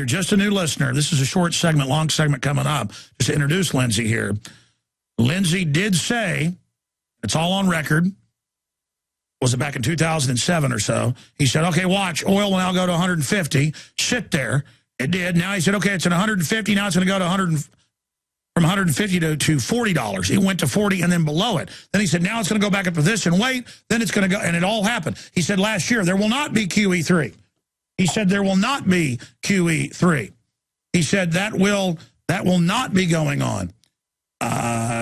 you're just a new listener, this is a short segment, long segment coming up, just to introduce Lindsey here. Lindsey did say, it's all on record, was it back in 2007 or so? He said, okay, watch, oil will now go to 150, sit there. It did. Now he said, okay, it's at 150, now it's going to go to from 150 to $40. It went to 40 and then below it. Then he said, now it's going to go back up to this and wait, then it's going to go, and it all happened. He said last year, there will not be QE3. He said there will not be QE3. He said that will not be going on.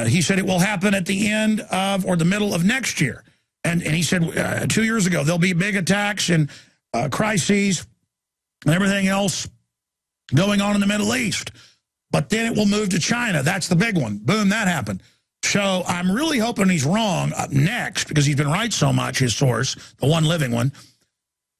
He said it will happen at the end of or the middle of next year. And he said 2 years ago, there'll be big attacks and crises and everything else going on in the Middle East. But then it will move to China. That's the big one. Boom, that happened. So I'm really hoping he's wrong up next, because he's been right so much, his source, the one living one,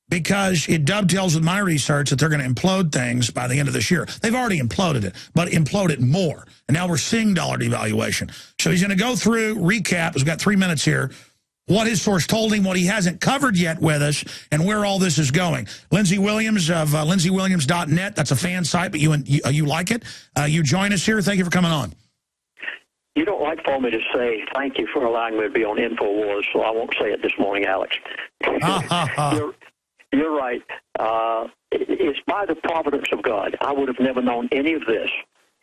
because it dovetails with my research that they're going to implode things by the end of this year. They've already imploded it, but implode it more. And now we're seeing dollar devaluation. So he's going to go through, recap, we've got 3 minutes here, what his source told him, what he hasn't covered yet with us, and where all this is going. Lindsey Williams of LindseyWilliams.net. That's a fan site, but you like it. You join us here. Thank you for coming on. You don't like for me to say thank you for allowing me to be on InfoWars, so I won't say it this morning, Alex. You're right. It's by the providence of God. I would have never known any of this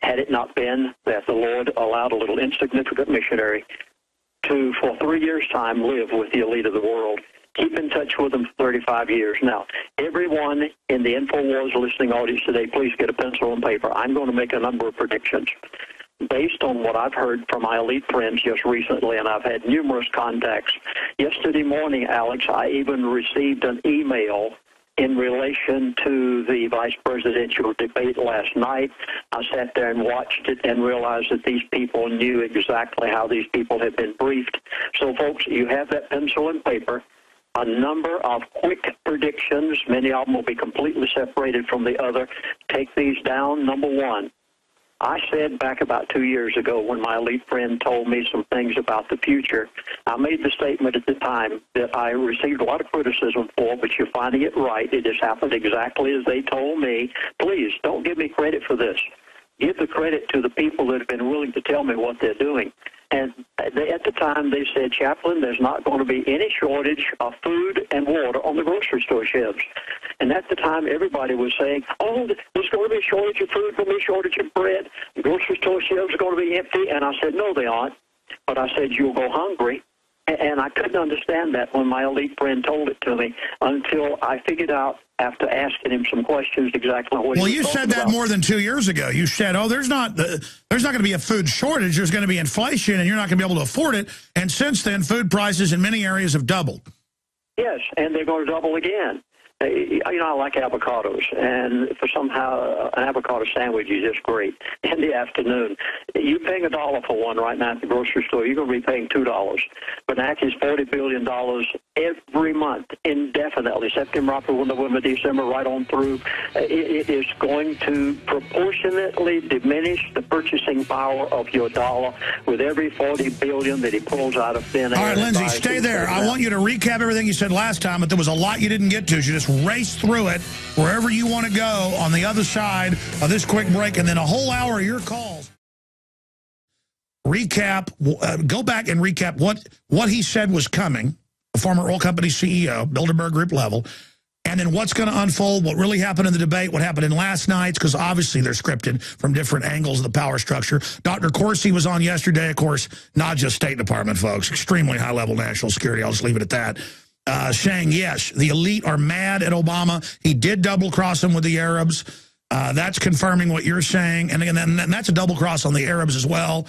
had it not been that the Lord allowed a little insignificant missionary to, for 3 years' time, live with the elite of the world. Keep in touch with them for 35 years. Now, everyone in the InfoWars listening audience today, please get a pencil and paper. I'm going to make a number of predictions based on what I've heard from my elite friends just recently, and I've had numerous contacts. Yesterday morning, Alex, I even received an email in relation to the vice presidential debate last night. I sat there and watched it and realized that these people knew exactly how these people had been briefed. So, folks, you have that pencil and paper. A number of quick predictions. Many of them will be completely separated from the other. Take these down. Number one, I said back about 2 years ago when my elite friend told me some things about the future, I made the statement at the time that I received a lot of criticism for, but you're finding it right. It has happened exactly as they told me. Please, don't give me credit for this. Give the credit to the people that have been willing to tell me what they're doing. And at the time, they said, Chaplain, there's not going to be any shortage of food and water on the grocery store shelves. And at the time, everybody was saying, oh, there's going to be a shortage of food, going to be a shortage of bread. The grocery store shelves are going to be empty. And I said, no, they aren't. But I said, you'll go hungry. And I couldn't understand that when my elite friend told it to me until I figured out, after asking him some questions, exactly what he was talking about. Well, you said that more than 2 years ago. You said, oh, there's not going to be a food shortage. There's going to be inflation, and you're not going to be able to afford it. And since then, food prices in many areas have doubled. Yes, and they're going to double again. You know, I like avocados, and for somehow an avocado sandwich is just great in the afternoon. You're paying $1 for one right now at the grocery store. You're going to be paying $2. Vernac is $40 billion every month, indefinitely. September, October, November, December, right on through. It is going to proportionately diminish the purchasing power of your dollar with every $40 billion that he pulls out of thin air. All right, Lindsey, stay there. I want you to recap everything you said last time, but there was a lot you didn't get to. You just race through it wherever you want to go on the other side of this quick break, and then a whole hour of your calls. Recap, go back and recap what he said was coming, the former oil company CEO, Bilderberg Group level, and then what's going to unfold, what really happened in the debate, what happened in last night's, because obviously they're scripted from different angles of the power structure. Dr. Corsi was on yesterday, of course, not just State Department folks, extremely high-level national security. I'll just leave it at that. Saying, yes, the elite are mad at Obama. He did double-cross them with the Arabs. That's confirming what you're saying. And that's a double-cross on the Arabs as well.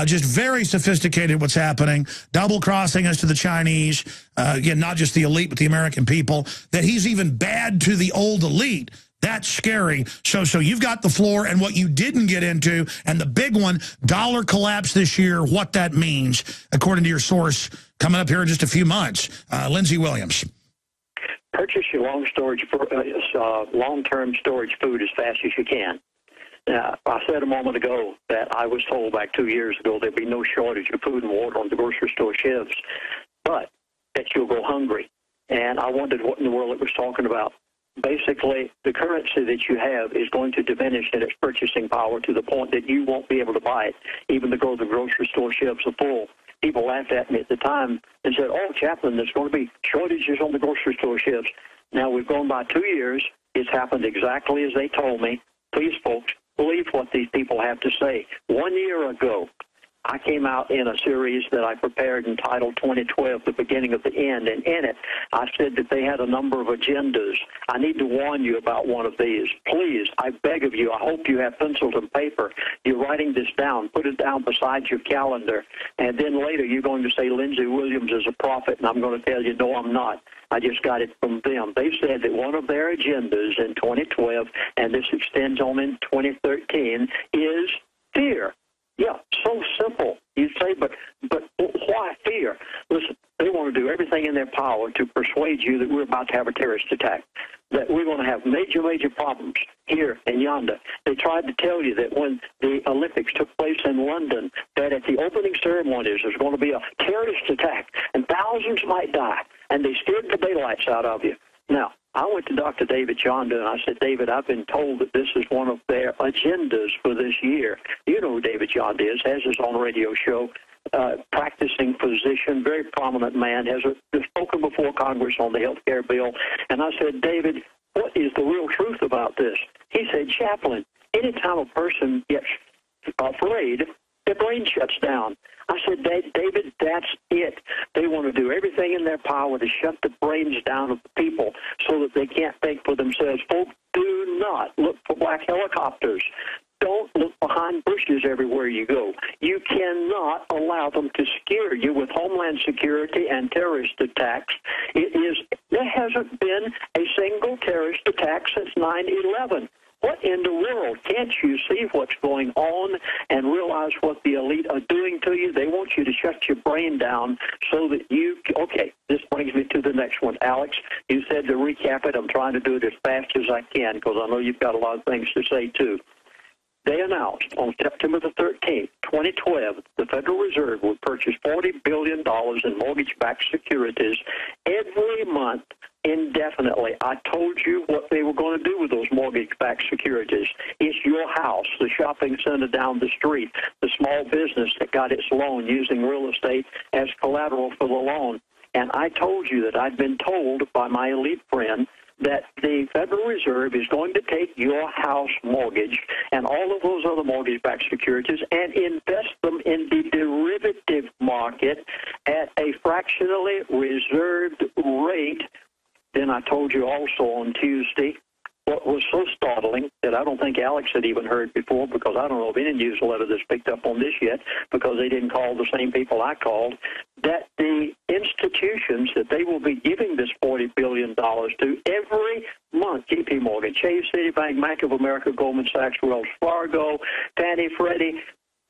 Just very sophisticated what's happening. Double-crossing us to the Chinese. Again, not just the elite, but the American people. That he's even bad to the old elite. That's scary. So you've got the floor and what you didn't get into. And the big one, dollar collapse this year, what that means, according to your source, coming up here in just a few months. Lindsey Williams. Purchase your long-term storage food as fast as you can. Now, I said a moment ago that I was told back 2 years ago there'd be no shortage of food and water on the grocery store shelves, but that you'll go hungry. And I wondered what in the world it was talking about. basically the currency that you have is going to diminish in its purchasing power to the point that you won't be able to buy it, even though the grocery store shelves are full. People laughed at me at the time and said, oh, Chaplain, there's going to be shortages on the grocery store shelves. Now, we've gone by 2 years. It's happened exactly as they told me. Please, folks, believe what these people have to say. 1 year ago, I came out in a series that I prepared entitled 2012, The Beginning of the End, and in it, I said that they had a number of agendas. I need to warn you about one of these. Please, I beg of you, I hope you have pencils and paper. You're writing this down. Put it down beside your calendar, and then later you're going to say Lindsey Williams is a prophet, and I'm going to tell you, no, I'm not. I just got it from them. They said that one of their agendas in 2012, and this extends on in 2013, is fear. Yeah, so simple. You say, but why fear? Listen, they want to do everything in their power to persuade you that we're about to have a terrorist attack, that we're going to have major, major problems here and yonder. They tried to tell you that when the Olympics took place in London, that at the opening ceremonies there's going to be a terrorist attack and thousands might die, and they scared the daylights out of you. Now, I went to Dr. David Jonda, and I said, David, I've been told that this is one of their agendas for this year. You know who David Jonda is, has his own radio show, practicing physician, very prominent man, has spoken before Congress on the health care bill. And I said, David, what is the real truth about this? He said, Chaplain, anytime a person gets afraid, their brain shuts down. I said, David, that's it. They want to do everything in their power to shut the brains down of the people so that they can't think for themselves. Folks, do not look for black helicopters. Don't look behind bushes everywhere you go. You cannot allow them to scare you with Homeland Security and terrorist attacks. There hasn't been a single terrorist attack since 9/11. What in the world? Can't you see what's going on and realize what the elite are doing to you? They want you to shut your brain down so that you... Okay, this brings me to the next one. Alex, you said to recap it. I'm trying to do it as fast as I can because I know you've got a lot of things to say, too. They announced on September the 13th, 2012, the Federal Reserve would purchase $40 billion in mortgage-backed securities every month indefinitely. I told you what they were going to do with those mortgage-backed securities. It's your house, the shopping center down the street, the small business that got its loan using real estate as collateral for the loan. And I told you that I'd been told by my elite friend that the Federal Reserve is going to take your house mortgage and all of those other mortgage-backed securities and invest them in the derivative market at a fractionally reserved rate. Then I told you also on Tuesday what was so startling that I don't think Alex had even heard before, because I don't know of any newsletter that's picked up on this yet, because they didn't call the same people I called, that the institutions that they will be giving this $40 billion to every month, J.P. Morgan, Chase, Citibank, Bank of America, Goldman Sachs, Wells Fargo, Fannie, Freddie,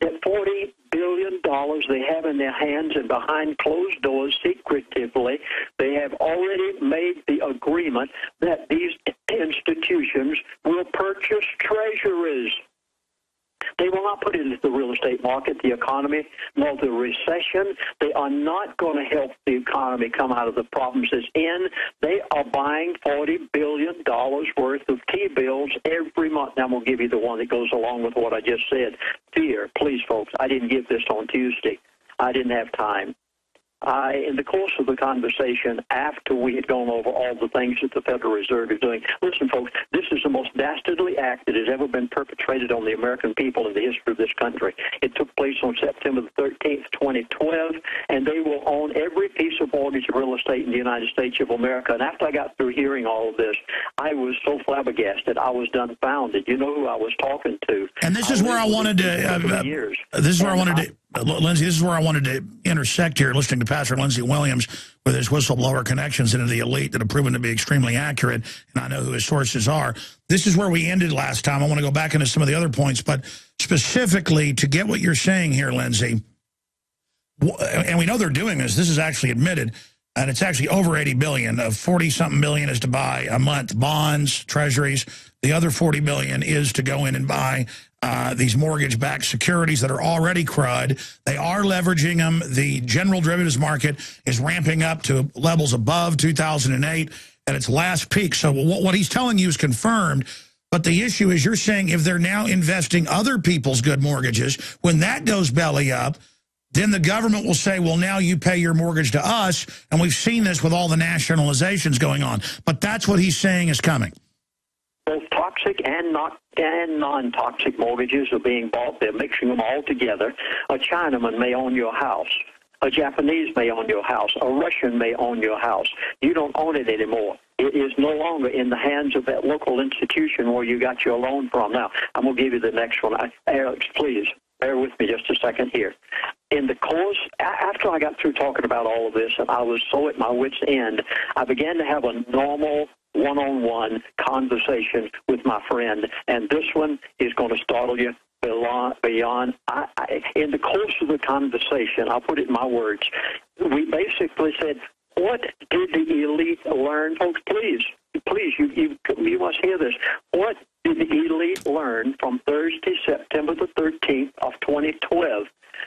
that $40 billion they have in their hands and behind closed doors secretively, they have already made the agreement that these institutions will purchase treasuries. They will not put it into the real estate market, the economy, nor the recession. They are not going to help the economy come out of the problems it's in. They are buying $40 billion worth of T-bills every month. Now, I'm going to give you the one that goes along with what I just said. Fear. Please, folks, I didn't give this on Tuesday. I didn't have time. In the course of the conversation, after we had gone over all the things that the Federal Reserve is doing, listen, folks, this is the most dastardly act that has ever been perpetrated on the American people in the history of this country. It took place on September the 13th, 2012, and they will own every piece of mortgage real estate in the United States of America. And after I got through hearing all of this, I was so flabbergasted. I was dumbfounded. You know who I was talking to. And this is where I wanted to... This is where I wanted to... Lindsey, this is where I wanted to intersect here, listening to Pastor Lindsey Williams with his whistleblower connections into the elite that have proven to be extremely accurate, and I know who his sources are. This is where we ended last time. I want to go back into some of the other points, but specifically to get what you're saying here, Lindsey, and we know they're doing this. This is actually admitted, and it's actually over $80 billion. Of 40-something billion is to buy a month bonds, treasuries. The other $40 billion is to go in and buy these mortgage-backed securities that are already crud. They are leveraging them. The general derivatives market is ramping up to levels above 2008. at its last peak. So what he's telling you is confirmed. But the issue is you're saying if they're now investing other people's good mortgages, when that goes belly up, then the government will say, well, now you pay your mortgage to us. And we've seen this with all the nationalizations going on. But that's what he's saying is coming. Both toxic and non-toxic mortgages are being bought. They're mixing them all together. A Chinaman may own your house. A Japanese may own your house. A Russian may own your house. You don't own it anymore. It is no longer in the hands of that local institution where you got your loan from. Now, I'm going to give you the next one. Alex, please, bear with me just a second here. In the course, after I got through talking about all of this, and I was so at my wit's end, I began to have a normal one-on-one conversation with my friend, and this one is going to startle you beyond. In the course of the conversation, I'll put it in my words, we basically said, what did the elite learn? Folks, please, you must hear this. What did the elite learn from Thursday, September the 13th of 2012?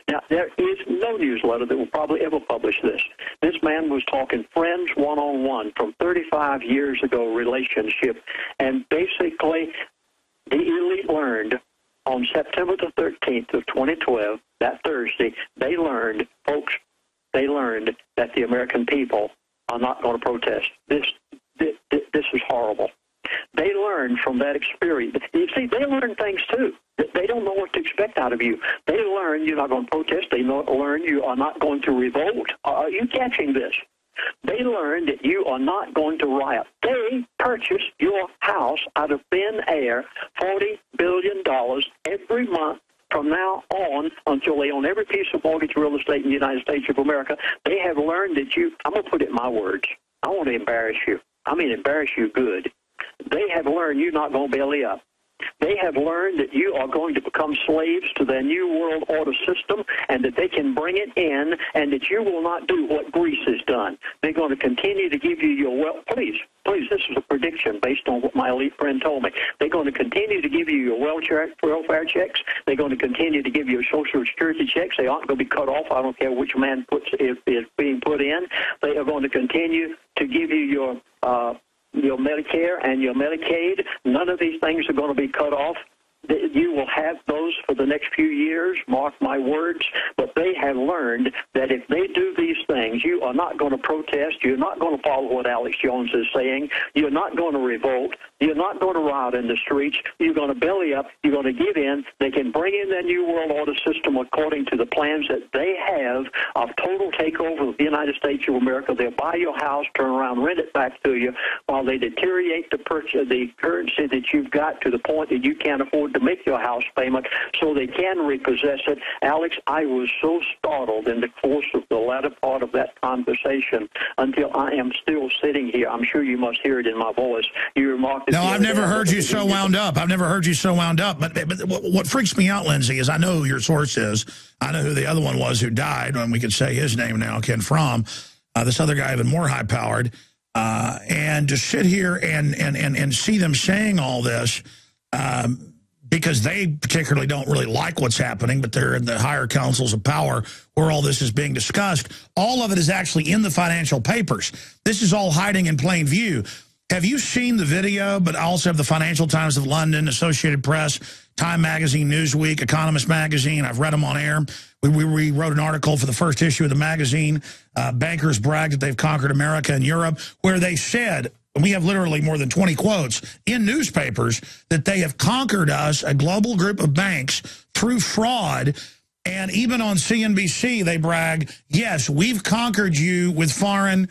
Now, there is no newsletter that will probably ever publish this. This man was talking friends one-on-one from 35 years ago relationship, and basically the elite learned on September the 13th of 2012, that Thursday, they learned, folks, they learned that the American people are not going to protest. This is horrible. They learned from that experience. You see, they learn things too. They don't know what to expect out of you. They learn you're not going to protest. They learn you are not going to revolt. Are you catching this? They learned that you are not going to riot. They purchased your house out of thin air, $40 billion every month from now on until they own every piece of mortgage real estate in the United States of America. They have learned that I'm going to put it in my words. I want to embarrass you. I mean embarrass you good. They have learned you're not going to belly up. They have learned that you are going to become slaves to their new world order system and that they can bring it in and that you will not do what Greece has done. They're going to continue to give you your wealth. Please, this is a prediction based on what my elite friend told me. They're going to continue to give you your welfare checks. They're going to continue to give you Social Security checks. They aren't going to be cut off. I don't care which man is being put in. They are going to continue to give you your Medicare and your Medicaid. None of these things are going to be cut off. You will have those for the next few years, mark my words, but they have learned that if they do these things, you are not going to protest, you're not going to follow what Alex Jones is saying, you're not going to revolt, you're not going to riot in the streets, you're going to belly up, you're going to give in. They can bring in their new world order system according to the plans that they have of total takeover of the United States of America. They'll buy your house, turn around, rent it back to you, while they deteriorate the currency that you've got to the point that you can't afford to make your house payment so they can repossess it. Alex, I was so startled in the course of the latter part of that conversation until I am still sitting here. I'm sure you must hear it in my voice. You remarked... No, I've never heard you so wound up. I've never heard you so wound up. But what freaks me out, Lindsey, is I know who your source is. I know who the other one was who died, and we could say his name now, Ken Fromm. This other guy, even more high-powered. And to sit here and see them saying all this... because they particularly don't really like what's happening, but they're in the higher councils of power where all this is being discussed. All of it is actually in the financial papers. This is all hiding in plain view. Have you seen the video? But I also have the Financial Times of London, Associated Press, Time Magazine, Newsweek, Economist Magazine. I've read them on air. We wrote an article for the first issue of the magazine. Bankers brag that they've conquered America and Europe, where they said... And we have literally more than 20 quotes in newspapers that they have conquered us, a global group of banks, through fraud. And even on CNBC, they brag, yes, we've conquered you with foreign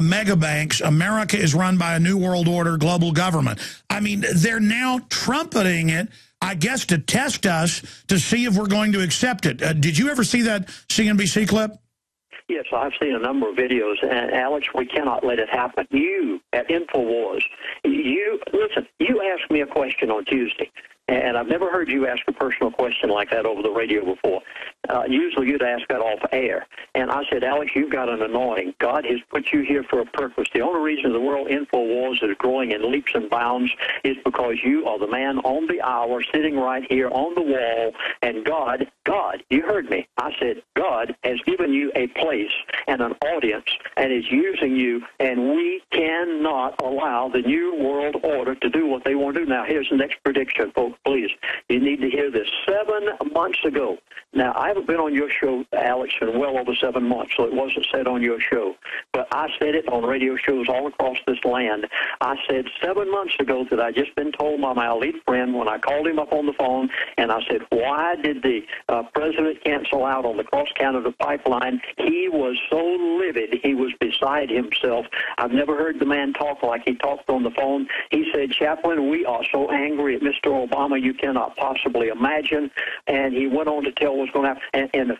mega banks. America is run by a new world order global government. I mean, they're now trumpeting it, I guess, to test us to see if we're going to accept it. Did you ever see that CNBC clip? Yes, I've seen a number of videos, and Alex, we cannot let it happen. You, at InfoWars, you asked me a question on Tuesday, And I've never heard you ask a personal question like that over the radio before. Usually you'd ask that off air. And I said, Alex, you've got an anointing. God has put you here for a purpose. The only reason the World InfoWars is growing in leaps and bounds is because you are the man on the hour sitting right here on the wall. And God, you heard me. I said, God has given you a place and an audience and is using you, and we cannot allow the New World Order to do what they want to do. Now, here's the next prediction, folks, please. You need to hear this. 7 months ago, now, I haven't been on your show, Alex, in well over 7 months, so it wasn't said on your show. But I said it on radio shows all across this land. I said 7 months ago that I'd just been told by my elite friend when I called him up on the phone, and I said, why did the president cancel out on the cross-Canada pipeline? He was so livid. He was beside himself. I've never heard the man talk like he talked on the phone. He said, Chaplain, we are so angry at Mr. Obama you cannot possibly imagine. And he went on to tell what's going to happen. And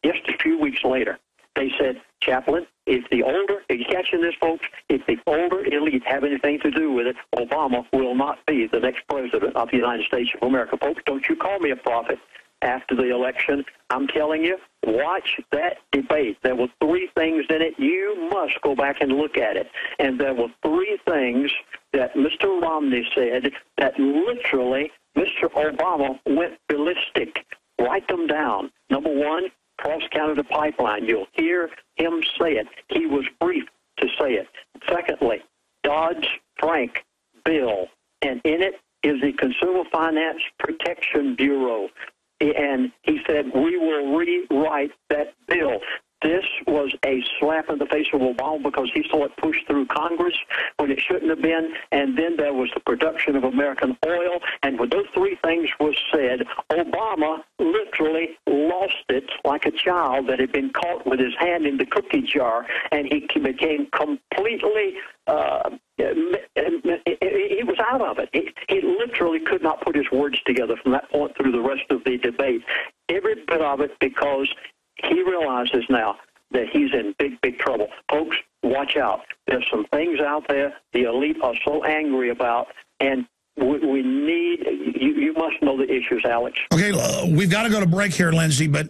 just a few weeks later, they said, Chaplain, if the older, are you catching this, folks? If the older elite have anything to do with it, Obama will not be the next president of the United States of America. Folks, don't you call me a prophet after the election. I'm telling you, watch that debate. There were 3 things in it. You must go back and look at it. And there were 3 things that Mr. Romney said that literally Mr. Obama went ballistic. Write them down. Number 1, cross-Canada pipeline. You'll hear him say it. He was brief to say it. Secondly, Dodd-Frank bill, and in it is the Consumer Finance Protection Bureau. And he said, we will rewrite that bill. This was a slap in the face of Obama because he saw it pushed through Congress when it shouldn't have been. And then there was the production of American oil. And when those 3 things were said, Obama literally lost it like a child that had been caught with his hand in the cookie jar. And he became completely, he was out of it. He literally could not put his words together from that point through the rest of the debate. Every bit of it, because he realizes now that he's in big, big trouble. Folks, watch out. There's some things out there the elite are so angry about, and we need, you must know the issues, Alex. Okay, we've got to go to break here, Lindsey, but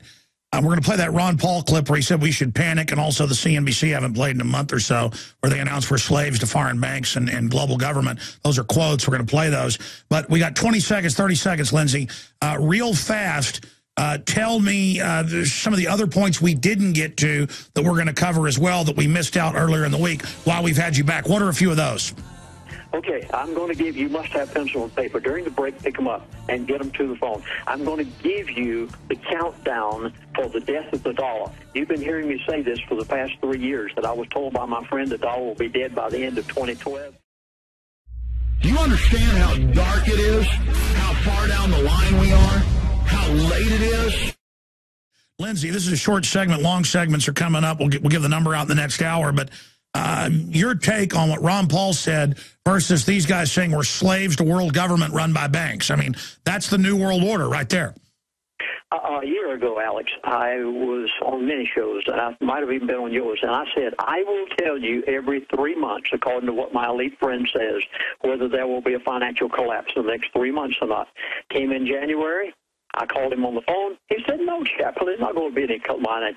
we're going to play that Ron Paul clip where he said we should panic, and also the CNBC haven't played in a month or so, where they announced we're slaves to foreign banks and global government. Those are quotes. We're going to play those. But we got 20 seconds, 30 seconds, Lindsey. Real fast, tell me some of the other points we didn't get to that we're going to cover as well that we missed out earlier in the week while we've had you back. What are a few of those? Okay, I'm going to give you, must have pencil and paper. During the break, pick them up and get them to the phone. I'm going to give you the countdown for the death of the dollar. You've been hearing me say this for the past 3 years, that I was told by my friend the dollar will be dead by the end of 2012. Do you understand how dark it is? How far down the line we are? How late it is? Lindsey, this is a short segment. Long segments are coming up. We'll give the number out in the next hour. But your take on what Ron Paul said versus these guys saying we're slaves to world government run by banks. I mean, that's the New World Order right there. A year ago, Alex, I was on many shows, and I might have even been on yours, and I said, I will tell you every 3 months, according to what my elite friend says, whether there will be a financial collapse in the next 3 months or not. Came in January. I called him on the phone. He said, no, Chaplain, there's not going to be any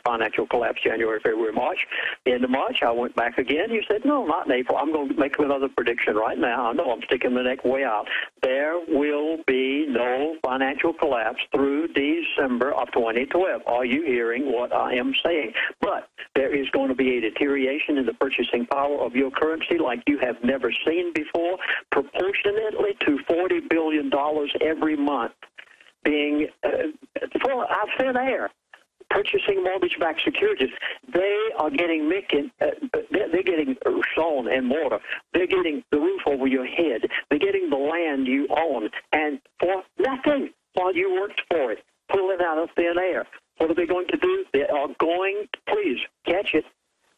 financial collapse January, February, March. End of March, I went back again. He said, no, not in April. I'm going to make another prediction right now. I know I'm sticking the neck way out. There will be no financial collapse through December of 2012. Are you hearing what I am saying? But there is going to be a deterioration in the purchasing power of your currency like you have never seen before, proportionately to $40 billion every month. Being full out thin air, purchasing mortgage-backed securities, they are getting they're getting stone and mortar. They're getting the roof over your head. They're getting the land you own, and for nothing while you worked for it, pulling out of thin air. What are they going to do? They are going to, please catch it.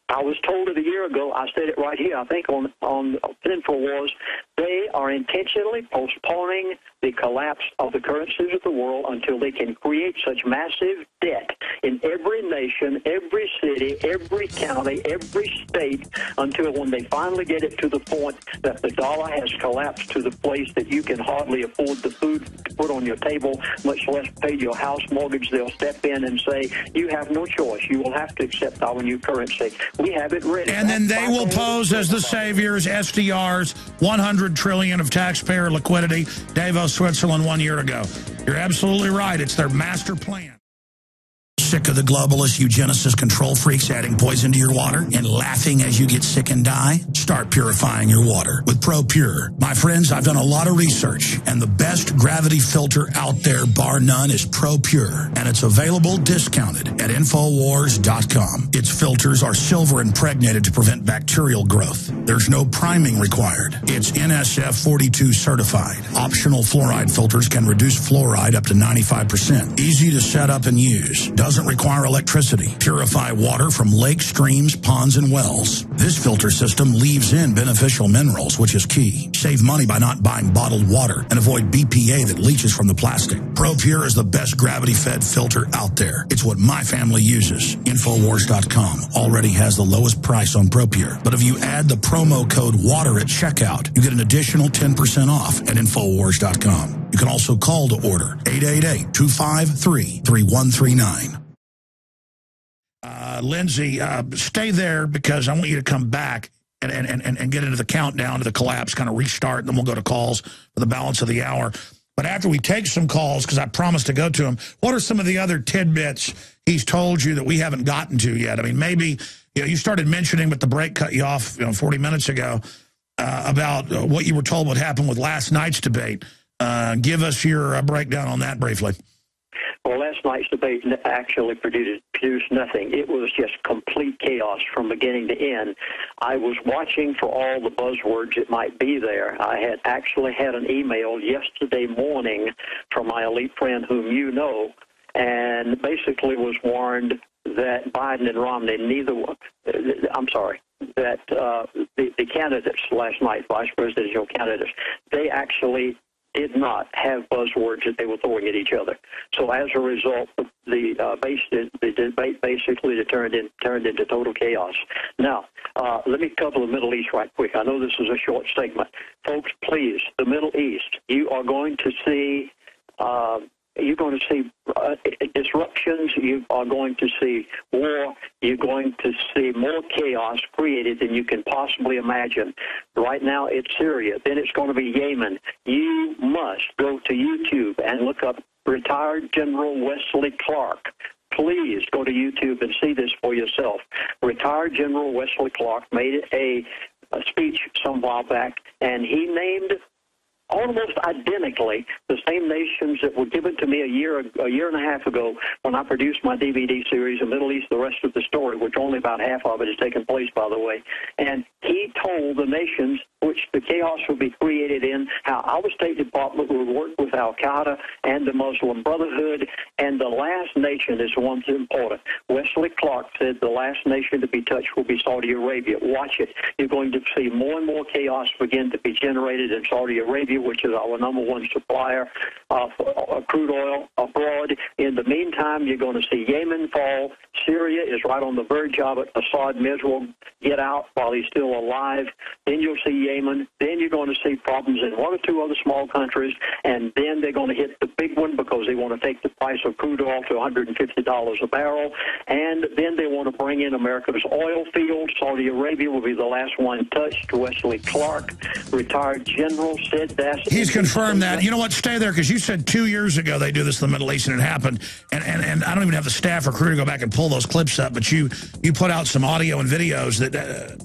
I was told it a year ago. I said it right here, I think, on InfoWars. They are intentionally postponing the collapse of the currencies of the world until they can create such massive debt in every nation, every city, every county, every state, until when they finally get it to the point that the dollar has collapsed to the place that you can hardly afford the food to put on your table, much less pay your house mortgage. They'll step in and say, you have no choice. You will have to accept our new currency. We have it ready. And then they will pose as the saviors, SDRs, 100 trillion of taxpayer liquidity, Davos, Switzerland 1 year ago. You're absolutely right. It's their master plan. Sick of the globalist eugenicist control freaks adding poison to your water and laughing as you get sick and die? Start purifying your water with ProPur. My friends, I've done a lot of research, and the best gravity filter out there, bar none, is ProPur, and it's available discounted at Infowars.com. Its filters are silver impregnated to prevent bacterial growth. There's no priming required. It's NSF 42 certified. Optional fluoride filters can reduce fluoride up to 95%. Easy to set up and use. Doesn't require electricity. Purify water from lakes, streams, ponds, and wells. This filter system leaves in beneficial minerals, which is key. Save money by not buying bottled water and avoid BPA that leaches from the plastic. ProPur is the best gravity-fed filter out there. It's what my family uses. Infowars.com already has the lowest price on ProPur. But if you add the promo code WATER at checkout, you get an additional 10% off at Infowars.com. You can also call to order 888-253-3139. Lindsey, stay there because I want you to come back and get into the countdown to the collapse, kind of restart, and then we'll go to calls for the balance of the hour. But after we take some calls, because I promised to go to him, what are some of the other tidbits he's told you that we haven't gotten to yet? I mean, maybe you started mentioning, but the break cut you off 40 minutes ago, about what you were told would happen with last night's debate. Give us your breakdown on that briefly. Well, last night's debate actually produced nothing. It was just complete chaos from beginning to end. I was watching for all the buzzwords that might be there. I had actually had an email yesterday morning from my elite friend whom you know, and basically was warned that Biden and Romney, that the candidates last night, vice presidential candidates, they actually did not have buzzwords that they were throwing at each other. So as a result, the debate basically turned into total chaos. Now, let me cover the Middle East right quick. I know this is a short segment. Folks, please, the Middle East, you are going to see disruptions. You are going to see war. You're going to see more chaos created than you can possibly imagine. Right now, it's Syria. Then it's going to be Yemen. You must go to YouTube and look up retired General Wesley Clark. Please go to YouTube and see this for yourself. Retired General Wesley Clark made a speech some while back, and he named almost identically the same nations that were given to me a year and a half ago when I produced my DVD series, The Middle East, The Rest of the Story, which only about half of it has taken place, by the way. And he told the nations which the chaos would be created in, how our State Department would work with Al-Qaeda and the Muslim Brotherhood, and the last nation is the one that's important. Wesley Clark said the last nation to be touched will be Saudi Arabia. Watch it. You're going to see more and more chaos begin to be generated in Saudi Arabia, which is our #1 supplier of crude oil abroad. In the meantime, you're going to see Yemen fall. Syria is right on the verge of it. Assad may as well get out while he's still alive. Then you'll see Yemen. Then you're going to see problems in one or two other small countries, and then they're going to hit the big one because they want to take the price of crude oil to $150 a barrel, and then they want to bring in America's oil fields. Saudi Arabia will be the last one touched. Wesley Clark, retired general, said that. He's confirmed that. You know what? Stay there, because you said 2 years ago they do this in the Middle East, and it happened. And I don't even have the staff or crew to go back and pull those clips up, but you put out some audio and videos, that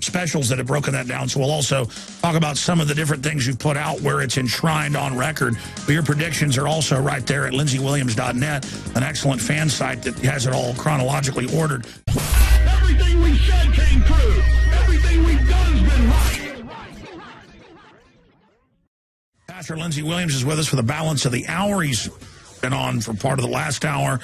specials that have broken that down. So we'll also talk about some of the different things you've put out where it's enshrined on record. But your predictions are also right there at LindseyWilliams.net, an excellent fan site that has it all chronologically ordered. Everything we said came true. Everything we've done has been right. Pastor Lindsey Williams is with us for the balance of the hour. He's been on for part of the last hour.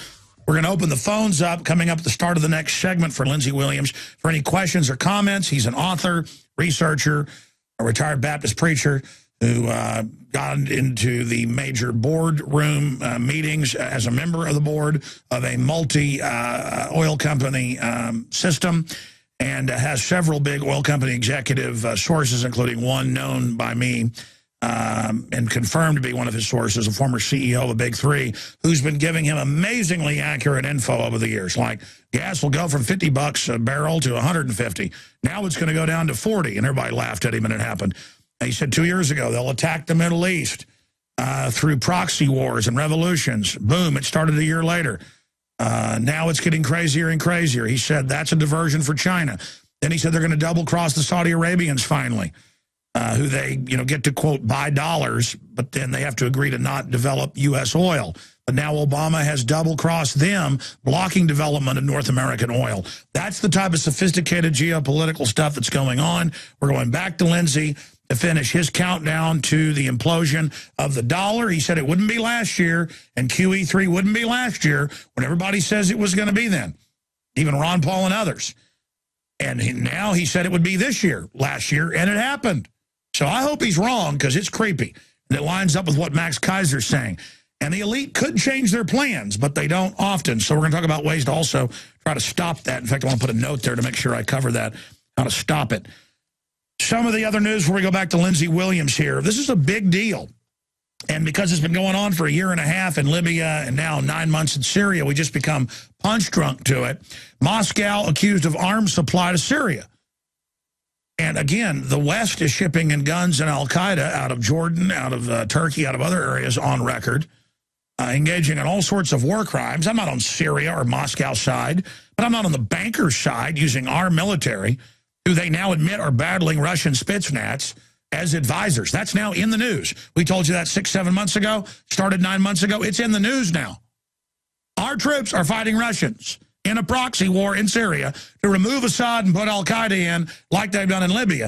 We're going to open the phones up coming up at the start of the next segment for Lindsey Williams. For any questions or comments, he's an author, researcher, a retired Baptist preacher. who got into the major boardroom meetings as a member of the board of a multi-oil company system, and has several big oil company executive sources, including one known by me and confirmed to be one of his sources, a former CEO of a big three, who's been giving him amazingly accurate info over the years. Like, gas will go from $50 a barrel to 150. Now it's going to go down to 40, and everybody laughed at him, and it happened. And he said 2 years ago, they'll attack the Middle East through proxy wars and revolutions. Boom, it started a year later. Now it's getting crazier and crazier. He said that's a diversion for China. Then he said they're going to double-cross the Saudi Arabians finally, who they get to, quote, buy dollars, but then they have to agree to not develop U.S. oil. But now Obama has double-crossed them, blocking development of North American oil. That's the type of sophisticated geopolitical stuff that's going on. We're going back to Lindsey to finish his countdown to the implosion of the dollar. He said it wouldn't be last year, and QE3 wouldn't be last year, when everybody says it was going to be then, even Ron Paul and others. And now he said it would be this year, last year, and it happened. So I hope he's wrong, because it's creepy. And it lines up with what Max Kaiser's saying. And the elite could change their plans, but they don't often. So we're going to talk about ways to also try to stop that. In fact, I want to put a note there to make sure I cover that, how to stop it. Some of the other news before we go back to Lindsey Williams here. This is a big deal. And because it's been going on for a year and a half in Libya and now 9 months in Syria, we just become punch drunk to it. Moscow accused of arms supply to Syria. And again, the West is shipping in guns and al-Qaeda out of Jordan, out of Turkey, out of other areas on record, engaging in all sorts of war crimes. I'm not on Syria or Moscow's side, but I'm not on the bankers' side using our military, who they now admit are battling Russian Spetsnaz, as advisors. That's now in the news. We told you that 6-7 months ago, started 9 months ago. It's in the news now. Our troops are fighting Russians in a proxy war in Syria to remove Assad and put al-Qaeda in like they've done in Libya.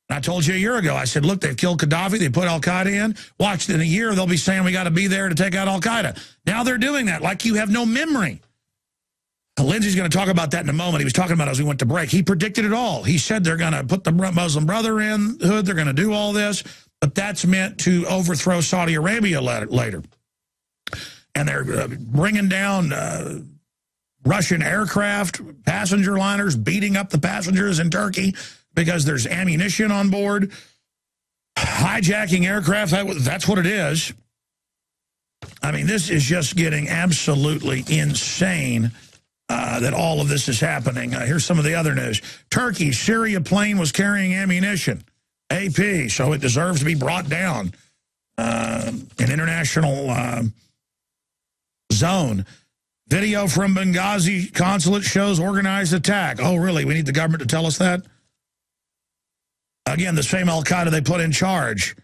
And I told you a year ago, I said, look, they've killed Gaddafi, they put al-Qaeda in. Watch, in a year, they'll be saying we got to be there to take out al-Qaeda. Now they're doing that like you have no memory. Lindsey's going to talk about that in a moment. He was talking about it as we went to break. He predicted it all. He said they're going to put the Muslim Brotherhood, they're going to do all this, but that's meant to overthrow Saudi Arabia later. And they're bringing down Russian aircraft, passenger liners, beating up the passengers in Turkey because there's ammunition on board, hijacking aircraft. That's what it is. I mean, this is just getting absolutely insane. That all of this is happening. Here's some of the other news. Turkey's Syria plane was carrying ammunition. AP, so it deserves to be brought down. An international zone. Video from Benghazi consulate shows organized attack. Oh, really? We need the government to tell us that? Again, the same al-Qaeda they put in charge.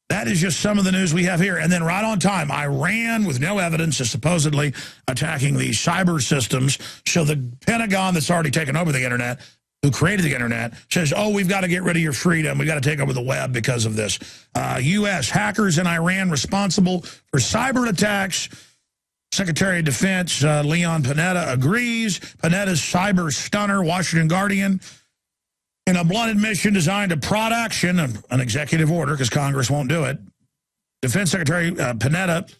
That is just some of the news we have here. And then right on time, Iran, with no evidence, is supposedly attacking the cyber systems. So the Pentagon that's already taken over the internet, who created the internet, says, oh, we've got to get rid of your freedom. We've got to take over the web because of this. U.S. hackers in Iran responsible for cyber attacks. Secretary of Defense Leon Panetta agrees. Panetta's cyber stunner, Washington Guardian, in a blunt admission designed to prod action, an executive order, because Congress won't do it. Defense Secretary Panetta,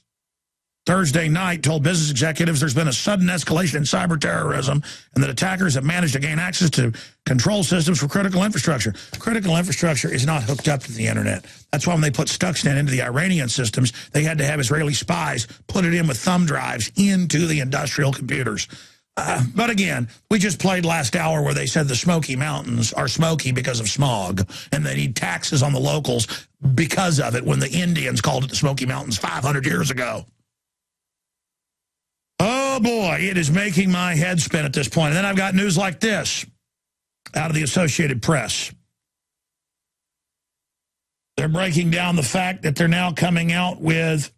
Thursday night, told business executives there's been a sudden escalation in cyber terrorism and that attackers have managed to gain access to control systems for critical infrastructure. Critical infrastructure is not hooked up to the internet. That's why when they put Stuxnet into the Iranian systems, they had to have Israeli spies put it in with thumb drives into the industrial computers. But again, we just played last hour where they said the Smoky Mountains are smoky because of smog, and they need taxes on the locals because of it when the Indians called it the Smoky Mountains 500 years ago. Oh, boy, it is making my head spin at this point. And then I've got news like this out of the Associated Press. They're breaking down the fact that they're now coming out with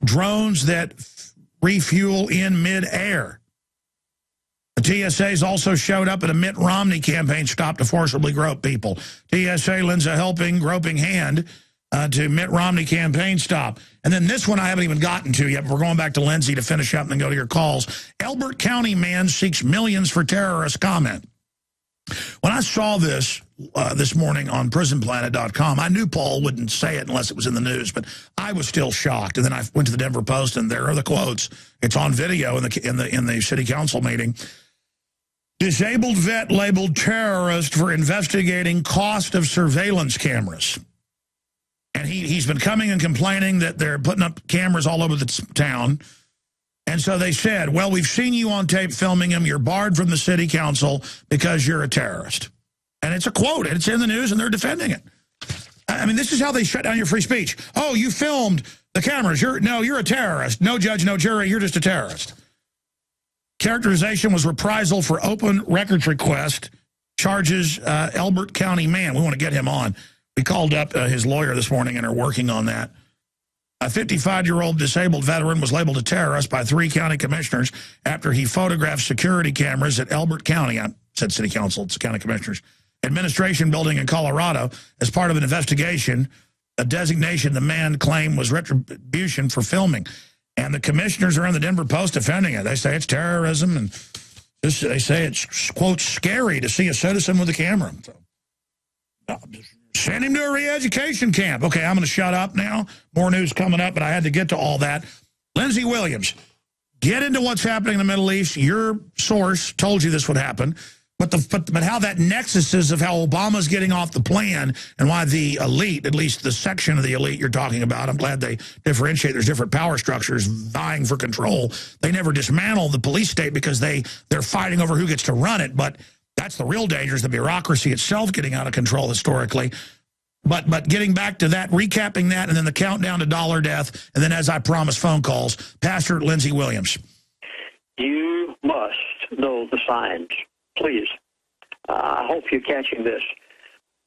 drones that refuel in midair. The TSA's also showed up at a Mitt Romney campaign stop to forcibly grope people. TSA lends a helping, groping hand to Mitt Romney campaign stop. And then this one I haven't even gotten to yet, but we're going back to Lindsey to finish up and then go to your calls. Elbert County man seeks millions for terrorist comment. When I saw this this morning on prisonplanet.com, I knew Paul wouldn't say it unless it was in the news, but I was still shocked. And then I went to the Denver Post, and there are the quotes. It's on video in the city council meeting. Disabled vet labeled terrorist for investigating cost of surveillance cameras. And he's been coming and complaining that they're putting up cameras all over the town. And so they said, well, we've seen you on tape filming him. You're barred from the city council because you're a terrorist. And it's a quote, and it's in the news, and they're defending it. I mean, this is how they shut down your free speech. Oh, you filmed the cameras. You're a terrorist. No judge, no jury. You're just a terrorist. Characterization was reprisal for open records request. Charges Elbert County man. We want to get him on. We called up his lawyer this morning and are working on that. A 55-year-old disabled veteran was labeled a terrorist by 3 county commissioners after he photographed security cameras at Elbert County. I said city council, it's the county commissioners. Administration building in Colorado as part of an investigation. A designation the man claimed was retribution for filming. And the commissioners are on the Denver Post defending it. They say it's terrorism, and they say it's, quote, scary to see a citizen with a camera. So, send him to a re-education camp. Okay, I'm going to shut up now. More news coming up, but I had to get to all that. Lindsey Williams, get into what's happening in the Middle East. Your source told you this would happen. But how that nexus is of how Obama's getting off the plan and why the elite, at least the section of the elite you're talking about, I'm glad they differentiate. There's different power structures vying for control. They never dismantle the police state because they're fighting over who gets to run it. But that's the real danger, is the bureaucracy itself getting out of control historically. But getting back to that, recapping that, and then the countdown to dollar death, and then, as I promised, phone calls. Pastor Lindsey Williams. You must know the signs. Please. I hope you're catching this.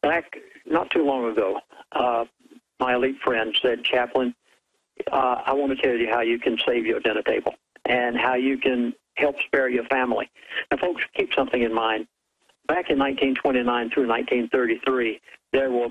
Back not too long ago, my elite friend said, Chaplain, I want to tell you how you can save your dinner table and how you can help spare your family. Now, folks, keep something in mind. Back in 1929 through 1933, there were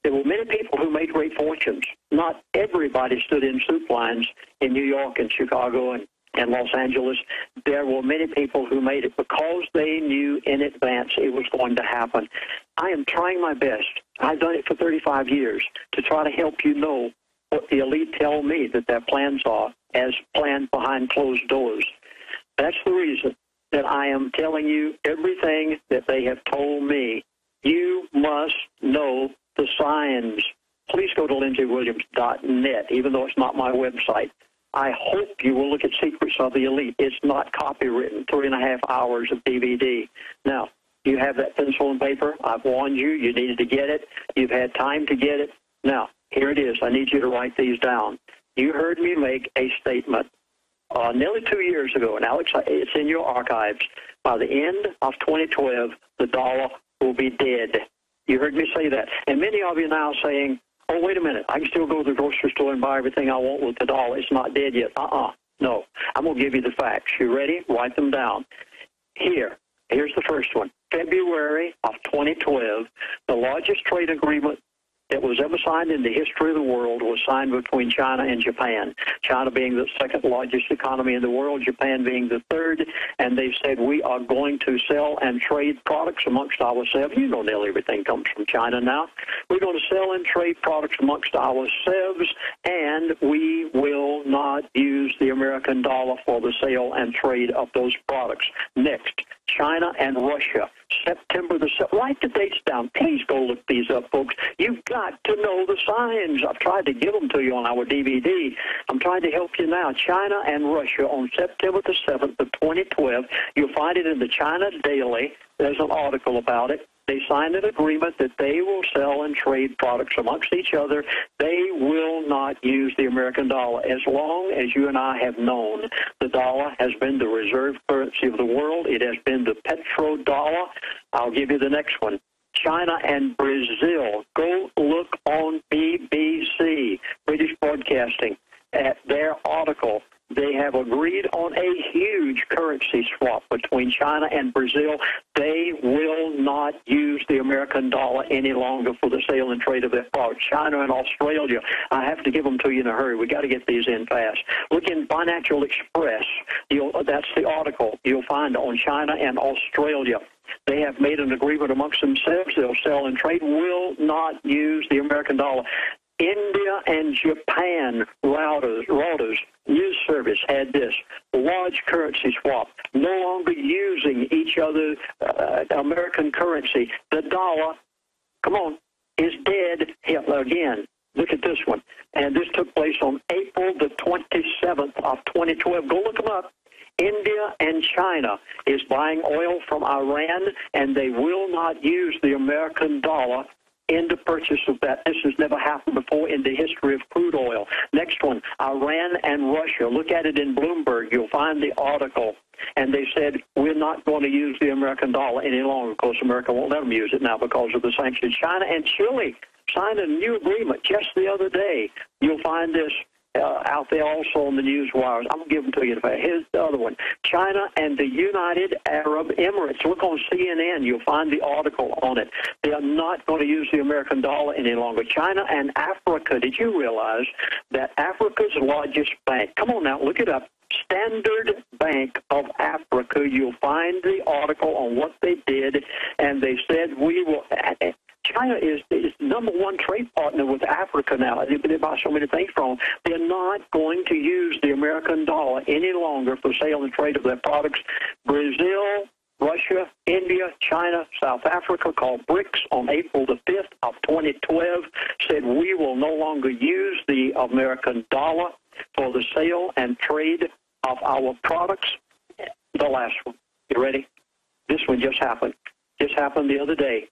many people who made great fortunes. Not everybody stood in soup lines in New York and Chicago and Los Angeles. There were many people who made it because they knew in advance it was going to happen. I am trying my best. I've done it for 35 years to try to help you know what the elite tell me that their plans are as planned behind closed doors. That's the reason that I am telling you everything that they have told me. You must know the signs. Please go to LindseyWilliams.net, even though it's not my website. I hope you will look at Secrets of the Elite. It's not copywritten, 3.5 hours of DVD. Now, you have that pencil and paper. I've warned you. You needed to get it. You've had time to get it. Now, here it is. I need you to write these down. You heard me make a statement nearly 2 years ago. Now, it's in your archives. By the end of 2012, the dollar will be dead. You heard me say that. And many of you now saying, oh, wait a minute, I can still go to the grocery store and buy everything I want with the dollar. It's not dead yet. No. I'm going to give you the facts. You ready? Write them down. Here's the first one. February of 2012, the largest trade agreement that was ever signed in the history of the world was signed between China and Japan. China being the second largest economy in the world, Japan being the third, and they said we are going to sell and trade products amongst ourselves. You know nearly everything comes from China now. We're going to sell and trade products amongst ourselves, and we will not use the American dollar for the sale and trade of those products. Next, China and Russia. September the 7th. Write the dates down. Please go look these up, folks. You've got to know the signs. I've tried to give them to you on our DVD. I'm trying to help you now. China and Russia on September the 7th of 2012. You'll find it in the China Daily. There's an article about it. They signed an agreement that they will sell and trade products amongst each other. They will not use the American dollar. As long as you and I have known, the dollar has been the reserve currency of the world. It has been the petrodollar. I'll give you the next one. China and Brazil. Go look on BBC, British Broadcasting, at their article. They have agreed on a huge currency swap between China and Brazil. They will not use the American dollar any longer for the sale and trade of their products. China and Australia, I have to give them to you in a hurry. We got to get these in fast. Look in Financial Express. That's the article you'll find on China and Australia. They have made an agreement amongst themselves. They'll sell and trade, will not use the American dollar. India and Japan Reuters news service had this large currency swap, no longer using each other's American currency. The dollar, come on, is dead again. Look at this one. And this took place on April the 27th of 2012. Go look them up. India and China is buying oil from Iran, and they will not use the American dollar in the purchase of that. This has never happened before in the history of crude oil. Next one, Iran and Russia. Look at it in Bloomberg. You'll find the article. And they said, we're not going to use the American dollar any longer. Of course, America won't let them use it now because of the sanctions. China and Chile signed a new agreement just the other day. You'll find this out there also on the news wires. I'm going to give them to you. Here's the other one. China and the United Arab Emirates. Look on CNN. You'll find the article on it. They are not going to use the American dollar any longer. China and Africa. Did you realize that Africa's largest bank, come on now, look it up, Standard Bank of Africa, you'll find the article on what they did, and they said we will... China is the number one trade partner with Africa now. They buy so many things from them. They're not going to use the American dollar any longer for sale and trade of their products. Brazil, Russia, India, China, South Africa, called BRICS on April the 5th of 2012, said we will no longer use the American dollar for the sale and trade of our products. The last one. You ready? This one just happened. Just happened the other day.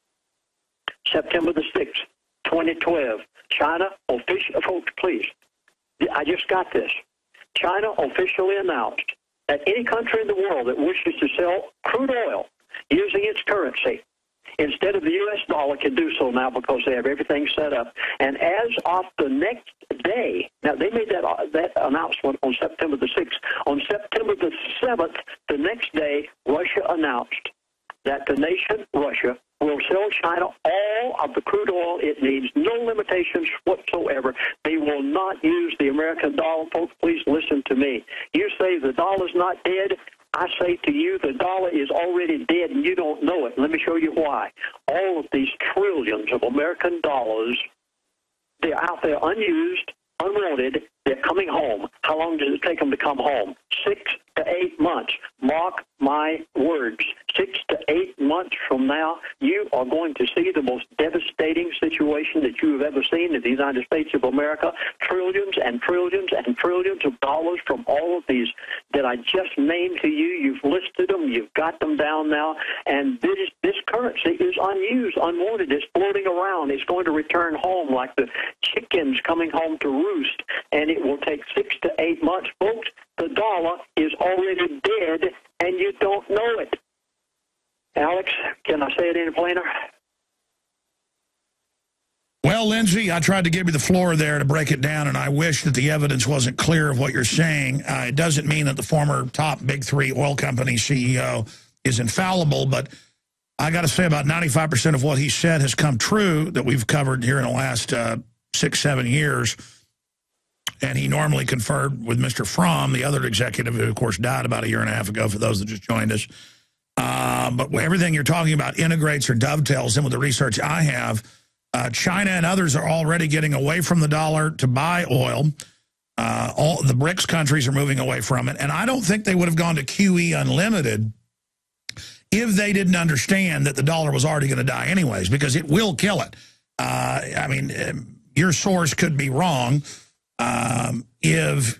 September the 6th, 2012. China officially, folks, please, I just got this. China officially announced that any country in the world that wishes to sell crude oil using its currency instead of the U.S. dollar can do so now because they have everything set up. And as of the next day, now they made that announcement on September the 6th. On September the 7th, the next day, Russia announced that the nation, Russia, will sell China all of the crude oil it needs, no limitations whatsoever. They will not use the American dollar. Folks, please listen to me. You say the dollar's not dead. I say to you, the dollar is already dead, and you don't know it. Let me show you why. All of these trillions of American dollars, they're out there unused, unwanted. They're coming home. How long does it take them to come home? 6 to 8 months. Mark my words. 6 to 8 months from now, you are going to see the most devastating situation that you have ever seen in the United States of America. Trillions and trillions and trillions of dollars from all of these that I just named to you. You've listed them. You've got them down now. And this currency is unused, unwanted. It's floating around. It's going to return home like the chickens coming home to roost. And it will take 6 to 8 months. Folks, the dollar is already dead, and you don't know it. Alex, can I say it any plainer? Well, Lindsey, I tried to give you the floor there to break it down, and I wish that the evidence wasn't clear of what you're saying. It doesn't mean that the former top big three oil company CEO is infallible, but I got to say about 95% of what he said has come true that we've covered here in the last 6, 7 years. And he normally conferred with Mr. Fromm, the other executive who, of course, died about a year and a half ago, for those that just joined us. But everything you're talking about integrates or dovetails in with the research I have. China and others are already getting away from the dollar to buy oil. All the BRICS countries are moving away from it. And I don't think they would have gone to QE Unlimited if they didn't understand that the dollar was already going to die anyways, because it will kill it. I mean, your source could be wrong. If,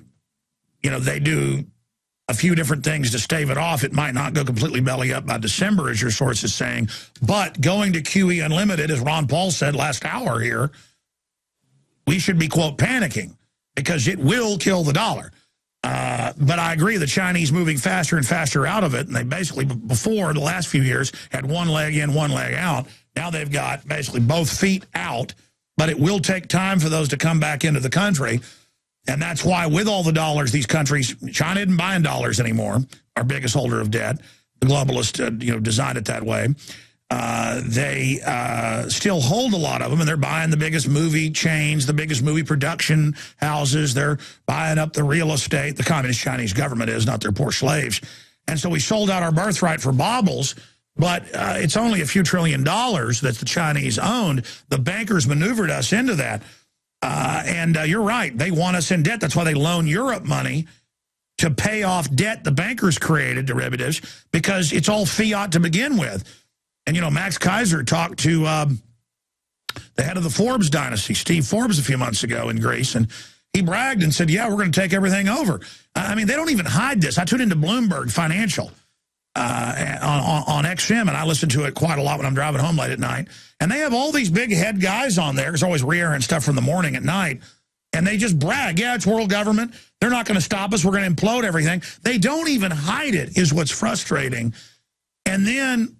you know, they do a few different things to stave it off, it might not go completely belly up by December, as your source is saying. But going to QE Unlimited, as Ron Paul said last hour here, we should be, quote, panicking, because it will kill the dollar. But I agree, the Chinese moving faster and faster out of it, and they basically, before the last few years, had one leg in, one leg out. Now they've got basically both feet out, but it will take time for those to come back into the country. And that's why with all the dollars, these countries, China isn't buying dollars anymore, our biggest holder of debt. The globalists designed it that way. They still hold a lot of them, and they're buying the biggest movie chains, the biggest movie production houses. They're buying up the real estate. The communist Chinese government is, not their poor slaves. And so we sold out our birthright for baubles, but it's only a few $1 trillion that the Chinese owned. The bankers maneuvered us into that. And you're right. They want us in debt. That's why they loan Europe money to pay off debt the bankers created, derivatives, because it's all fiat to begin with. And, Max Kaiser talked to the head of the Forbes dynasty, Steve Forbes, a few months ago in Greece, and he bragged and said, yeah, we're going to take everything over. I mean, they don't even hide this. I tuned into Bloomberg Financial on XM, and I listen to it quite a lot when I'm driving home late at night. And they have all these big head guys on there. There's always re-airing stuff from the morning at night. And they just brag, yeah, it's world government. They're not going to stop us. We're going to implode everything. They don't even hide it, is what's frustrating. And then,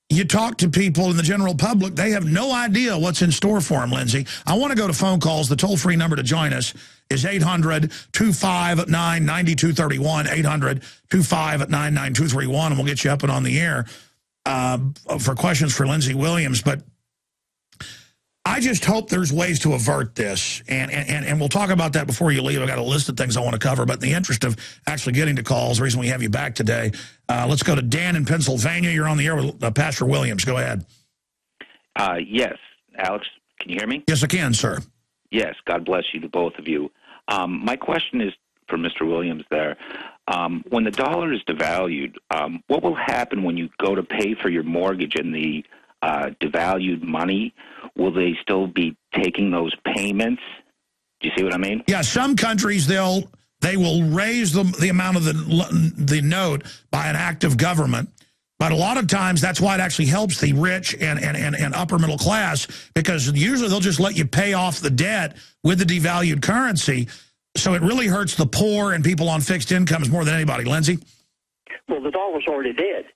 you talk to people in the general public, they have no idea what's in store for them, Lindsey. I want to go to phone calls. The toll-free number to join us is 800-259-9231, 800-259-9231, and we'll get you up and on the air for questions for Lindsey Williams. But I just hope there's ways to avert this, and we'll talk about that before you leave. I've got a list of things I want to cover, but in the interest of actually getting to calls, the reason we have you back today, let's go to Dan in Pennsylvania. You're on the air with Pastor Williams. Go ahead. Yes. Alex, can you hear me? Yes, I can, sir. Yes. God bless you to both of you. My question is for Mr. Williams there. When the dollar is devalued, what will happen when you go to pay for your mortgage and the devalued money? Will they still be taking those payments? Do you see what I mean? Yeah, some countries, they will raise the amount of the note by an act of government. But a lot of times, that's why it actually helps the rich and upper middle class, because usually they'll just let you pay off the debt with the devalued currency. So it really hurts the poor and people on fixed incomes more than anybody. Lindsey? Well, the dollar's already dead,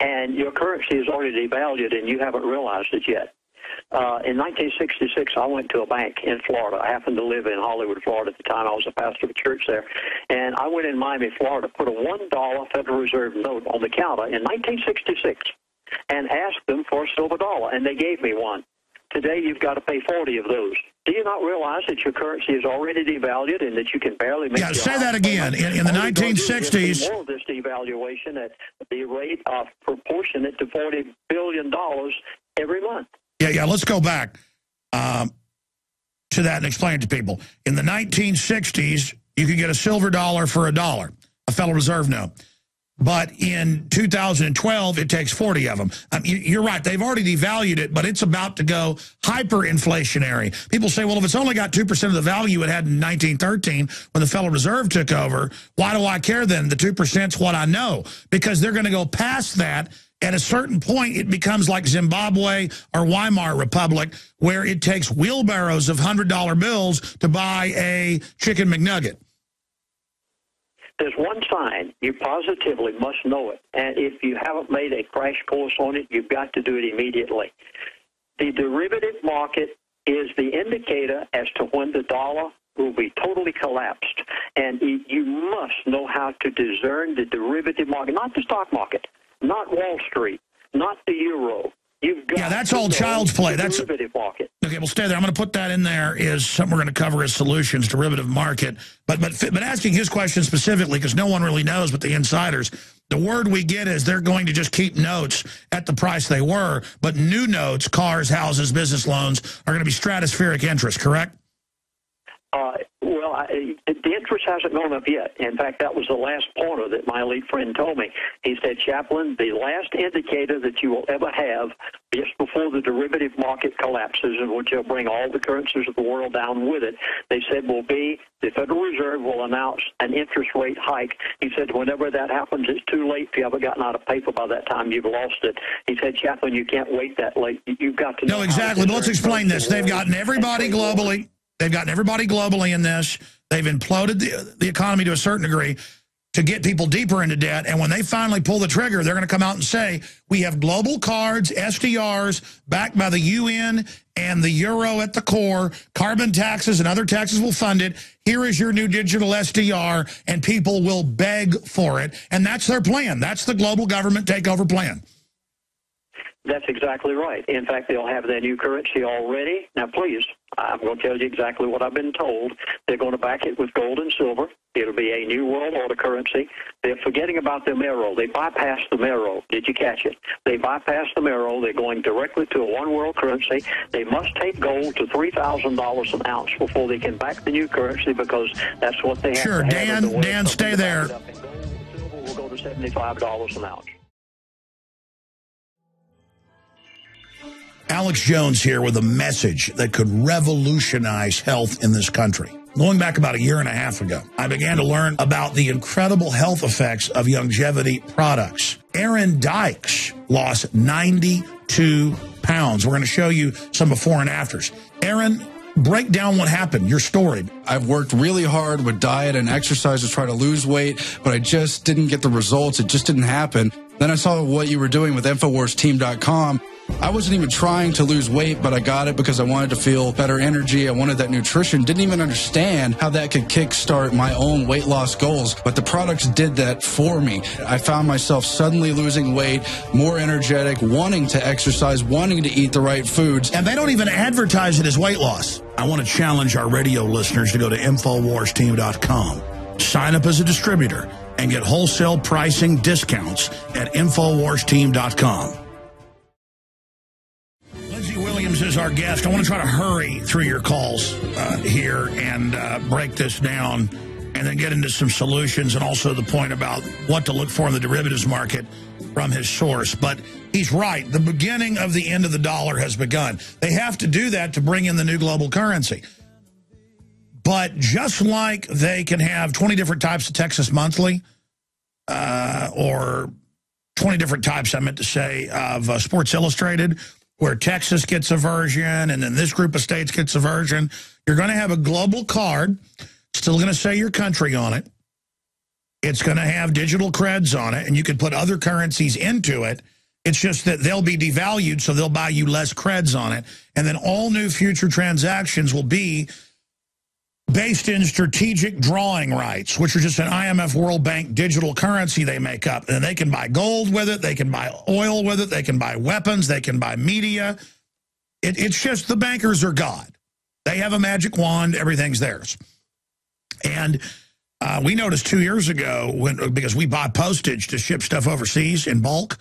and your currency is already devalued, and you haven't realized it yet. In 1966, I went to a bank in Florida. I happened to live in Hollywood, Florida at the time. I was a pastor of a church there. And I went in Miami, Florida, put a $1 Federal Reserve note on the counter in 1966 and asked them for a silver dollar, and they gave me one. Today, you've got to pay 40 of those. Do you not realize that your currency is already devalued and that you can barely make say that again. In the 1960s... More of this devaluation at the rate of proportionate to $40 billion every month. Yeah, let's go back to that and explain it to people. In the 1960s, you could get a silver dollar for $1, a Federal Reserve note. But in 2012, it takes 40 of them. You're right. They've already devalued it, but it's about to go hyperinflationary. People say, well, if it's only got 2% of the value it had in 1913 when the Federal Reserve took over, why do I care then? The 2% is what I know, because they're going to go past that. At a certain point, it becomes like Zimbabwe or Weimar Republic, where it takes wheelbarrows of $100 bills to buy a chicken McNugget. There's one sign. You positively must know it. And if you haven't made a crash course on it, you've got to do it immediately. The derivative market is the indicator as to when the dollar will be totally collapsed. And you must know how to discern the derivative market, not the stock market, not Wall Street, not the euro. You've got that's all child's play. That's derivative market. Okay, we'll stay there. I'm going to put that in there is something we're going to cover as solutions, derivative market. But asking his question specifically, because no one really knows but the insiders, the word we get is they're going to just keep notes at the price they were, but new notes, cars, houses, business loans, are going to be stratospheric interest, correct? The interest hasn't gone up yet. In fact, that was the last pointer that my elite friend told me. He said, Chaplain, the last indicator that you will ever have just before the derivative market collapses, and which will bring all the currencies of the world down with it, they said will be the Federal Reserve will announce an interest rate hike. He said, whenever that happens, it's too late. If you haven't gotten out of paper by that time, you've lost it. He said, Chaplain, you can't wait that late. You've got to know. No, exactly. But let's explain this. They've gotten everybody globally. They've gotten everybody globally in this. They've imploded the economy to a certain degree. to get people deeper into debt. And when they finally pull the trigger, they're going to come out and say, we have global cards, SDRs, backed by the UN and the euro at the core. Carbon taxes and other taxes will fund it. Here is your new digital SDR, and people will beg for it. And that's their plan. That's the global government takeover plan. That's exactly right. In fact, they'll have their new currency already. Now, please, I'm going to tell you exactly what I've been told. They're going to back it with gold and silver. It'll be a new world order currency. They're forgetting about the Mero. They bypassed the Mero. Did you catch it? They bypassed the Mero. They're going directly to a one world currency. They must take gold to $3,000 an ounce before they can back the new currency, because that's what they have to have. Sure, Dan, stay there. Gold and silver will go to $75 an ounce. Alex Jones here with a message that could revolutionize health in this country. Going back about a year and a half ago, I began to learn about the incredible health effects of Youngevity products. Aaron Dykes lost 92 pounds. We're going to show you some before and afters. Aaron, break down what happened, your story. I've worked really hard with diet and exercise to try to lose weight, but I just didn't get the results. It just didn't happen. Then I saw what you were doing with InfoWarsTeam.com. I wasn't even trying to lose weight, but I got it because I wanted to feel better energy. I wanted that nutrition. Didn't even understand how that could kickstart my own weight loss goals, but the products did that for me. I found myself suddenly losing weight, more energetic, wanting to exercise, wanting to eat the right foods. And they don't even advertise it as weight loss. I want to challenge our radio listeners to go to InfoWarsTeam.com, sign up as a distributor, and get wholesale pricing discounts at InfoWarsTeam.com. Lindsey Williams is our guest. I want to try to hurry through your calls here and break this down and then get into some solutions and also the point about what to look for in the derivatives market from his source. But he's right. The beginning of the end of the dollar has begun. They have to do that to bring in the new global currency. But just like they can have 20 different types of Texas Monthly or 20 different types, I meant to say, of Sports Illustrated, where Texas gets a version and then this group of states gets a version, you're going to have a global card, still going to say your country on it. It's going to have digital creds on it, and you can put other currencies into it. It's just that they'll be devalued, so they'll buy you less creds on it. And then all new future transactions will be based in strategic drawing rights, which are just an IMF World Bank digital currency they make up. And they can buy gold with it, they can buy oil with it, they can buy weapons, they can buy media. It's just the bankers are God. They have a magic wand, everything's theirs. And we noticed 2 years ago, because we buy postage to ship stuff overseas in bulk,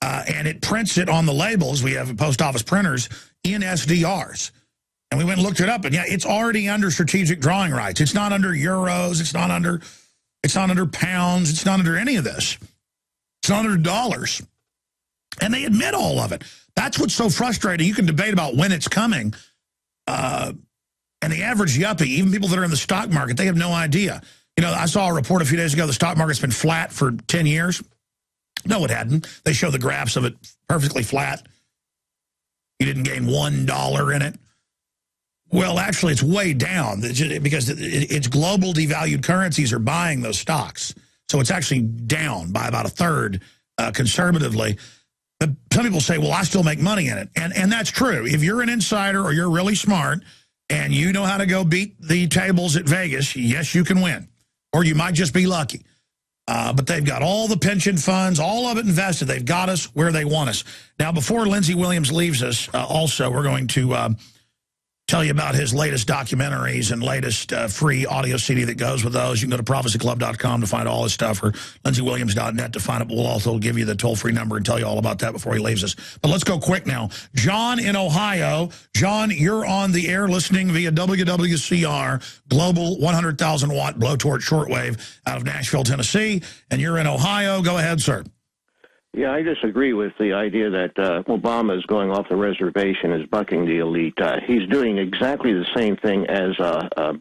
and it prints it on the labels. We have post office printers in SDRs. And we went and looked it up, and yeah, it's already under strategic drawing rights. It's not under euros. It's not under pounds. It's not under any of this. It's not under dollars. And they admit all of it. That's what's so frustrating. You can debate about when it's coming. And the average yuppie, even people that are in the stock market, they have no idea. You know, I saw a report a few days ago, the stock market's been flat for 10 years. No, it hadn't. They show the graphs of it perfectly flat. You didn't gain $1 in it. Well, actually, it's way down because it's global devalued currencies are buying those stocks. So it's actually down by about a third conservatively. But some people say, well, I still make money in it. And that's true. If you're an insider or you're really smart and you know how to go beat the tables at Vegas, yes, you can win. Or you might just be lucky. But they've got all the pension funds, all of it invested. They've got us where they want us. Now, before Lindsey Williams leaves us, also, we're going to tell you about his latest documentaries and latest free audio CD that goes with those. You can go to prophecyclub.com to find all his stuff, or lindsey.williams.net to find it. But we'll also give you the toll-free number and tell you all about that before he leaves us. But let's go quick now. John in Ohio. John, you're on the air listening via WWCR, global 100,000-watt blowtorch shortwave out of Nashville, Tennessee. And you're in Ohio. Go ahead, sir. Yeah, I disagree with the idea that Obama is going off the reservation, is bucking the elite. He's doing exactly the same thing as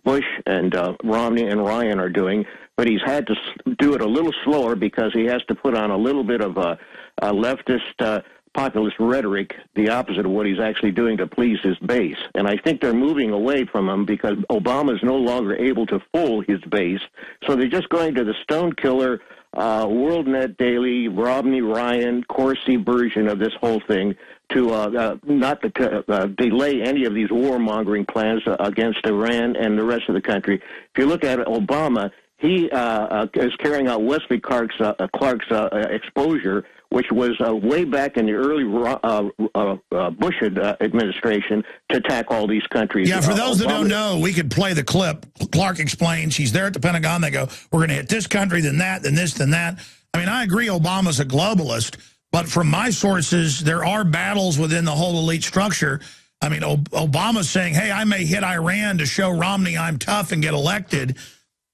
Bush and Romney and Ryan are doing, but he's had to do it a little slower because he has to put on a little bit of a leftist populist rhetoric, the opposite of what he's actually doing to please his base. And I think they're moving away from him because Obama is no longer able to fool his base. So they're just going to the stone killer, WorldNet Daily, Romney, Ryan, Corsi version of this whole thing to not to delay any of these warmongering plans against Iran and the rest of the country. If you look at Obama, he is carrying out Wesley Clark's exposure, which was way back in the early Bush administration to attack all these countries. Yeah, for those that don't know, we could play the clip. Clark explains he's there at the Pentagon. They go, we're going to hit this country, then that, then this, then that. I mean, I agree Obama's a globalist, but from my sources, there are battles within the whole elite structure. I mean, Obama's saying, hey, I may hit Iran to show Romney I'm tough and get elected.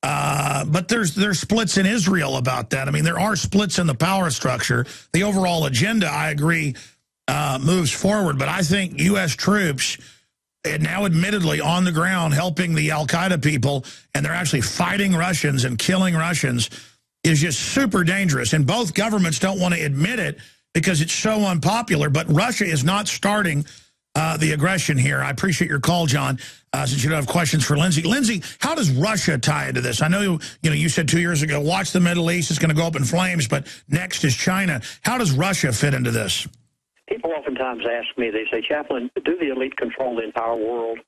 But there's splits in Israel about that. I mean, there are splits in the power structure. The overall agenda, I agree, moves forward. But I think U.S. troops, and now admittedly on the ground, helping the al-Qaeda people, and they're actually fighting Russians and killing Russians, is just super dangerous. And both governments don't want to admit it because it's so unpopular. But Russia is not starting the aggression here. I appreciate your call, John, since you don't have questions for Lindsey. Lindsey, how does Russia tie into this? I know you said 2 years ago, watch the Middle East, it's going to go up in flames, but next is China. How does Russia fit into this? People oftentimes ask me, they say, Chaplain, do the elite control the entire world?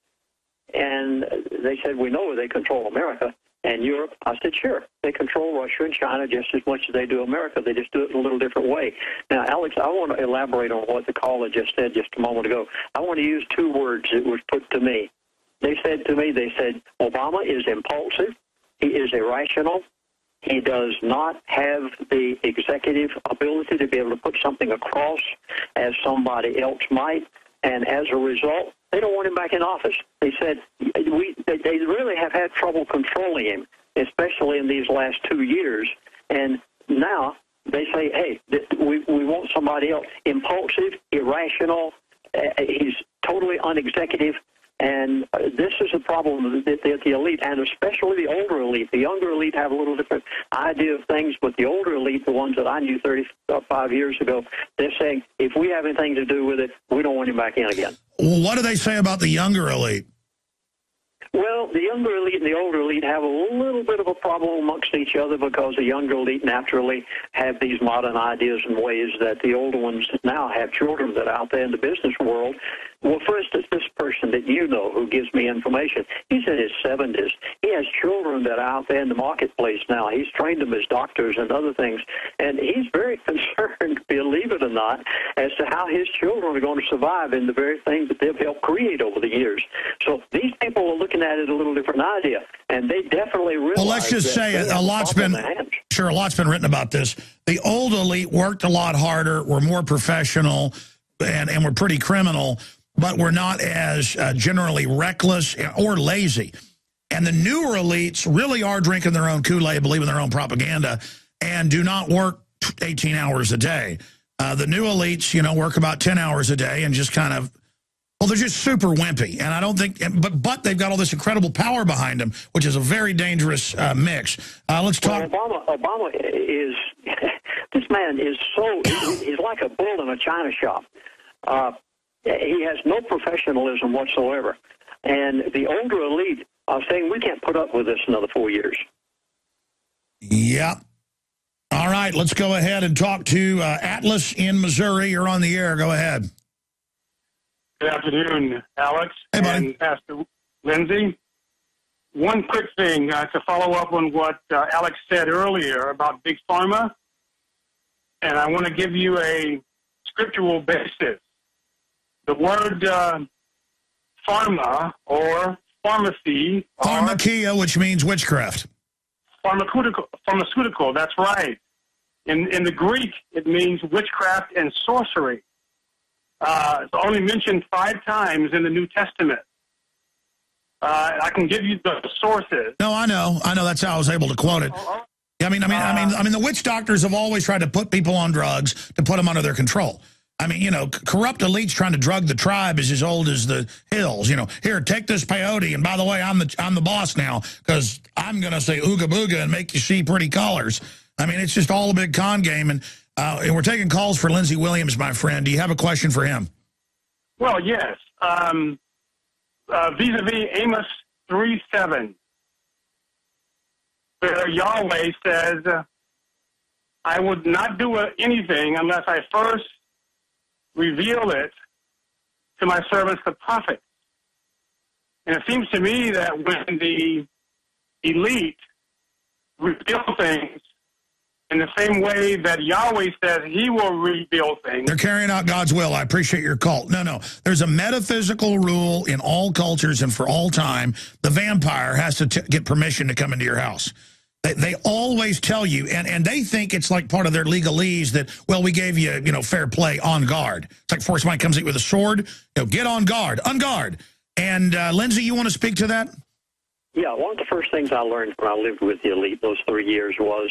And they said, we know they control America and Europe. I said, sure, they control Russia and China just as much as they do America. They just do it in a little different way. Now, Alex, I want to elaborate on what the caller just said just a moment ago. I want to use two words that was put to me. They said, Obama is impulsive. He is irrational. He does not have the executive ability to be able to put something across as somebody else might. And as a result, they don't want him back in office. They said they really have had trouble controlling him, especially in these last 2 years. And now they say, hey, we want somebody else. Impulsive, irrational, he's totally unexecutive. And this is a problem that the elite, and especially the older elite. The younger elite have a little different idea of things, but the older elite, the ones that I knew 35 years ago, they're saying, if we have anything to do with it, we don't want him back in again. Well, what do they say about the younger elite? Well, the younger elite and the older elite have a little bit of a problem amongst each other because the younger elite naturally have these modern ideas and ways that the older ones now have children that are out there in the business world. Well, for instance, this person that you know who gives me information, he's in his 70s. He has children that are out there in the marketplace now. He's trained them as doctors and other things, and he's very concerned, believe it or not, as to how his children are going to survive in the very things that they've helped create over the years. So these people are looking at it a little different idea, and they definitely realize. Well, let's just say a lot's been written about this. The old elite worked a lot harder, were more professional, and were pretty criminal, but we're not as generally reckless or lazy. And the newer elites really are drinking their own Kool-Aid, believing their own propaganda, and do not work 18 hours a day. The new elites, work about 10 hours a day and just kind of, they're just super wimpy. And I don't think, but they've got all this incredible power behind them, which is a very dangerous mix. Let's talk. Well, Obama is, this man is he's like a bull in a china shop. He has no professionalism whatsoever. And the older elite are saying, we can't put up with this another 4 years. Yeah. All right, let's go ahead and talk to Atlas in Missouri. You're on the air. Go ahead. Good afternoon, Alex and Pastor Lindsey. One quick thing to follow up on what Alex said earlier about Big Pharma. And I want to give you a scriptural basis. The word pharma or pharmacy. Pharmakia, which means witchcraft. Pharmaceutical, that's right. In the Greek, it means witchcraft and sorcery. It's only mentioned 5 times in the New Testament. I can give you the sources. No, I know. That's how I was able to quote it. I mean, the witch doctors have always tried to put people on drugs to put them under their control. I mean, corrupt elites trying to drug the tribe is as old as the hills. Here, take this peyote, and by the way, I'm the boss now because I'm going to say ooga booga and make you see pretty colors. I mean, it's just all a big con game. And And we're taking calls for Lindsey Williams, my friend. Do you have a question for him? Well, yes. Vis-a-vis Amos 3:7, where Yahweh says, I would not do anything unless I first reveal it to my servants, the prophets. And it seems to me that when the elite reveal things in the same way that Yahweh says he will reveal things. They're carrying out God's will. I appreciate your call. No. There's a metaphysical rule in all cultures and for all time. The vampire has to get permission to come into your house. They always tell you, and they think it's like part of their legalese that, well, we gave you, fair play, on guard. It's like before somebody comes at you with a sword, get on guard, on guard. And, Lindsey, you want to speak to that? Yeah, one of the first things I learned when I lived with the elite those 3 years was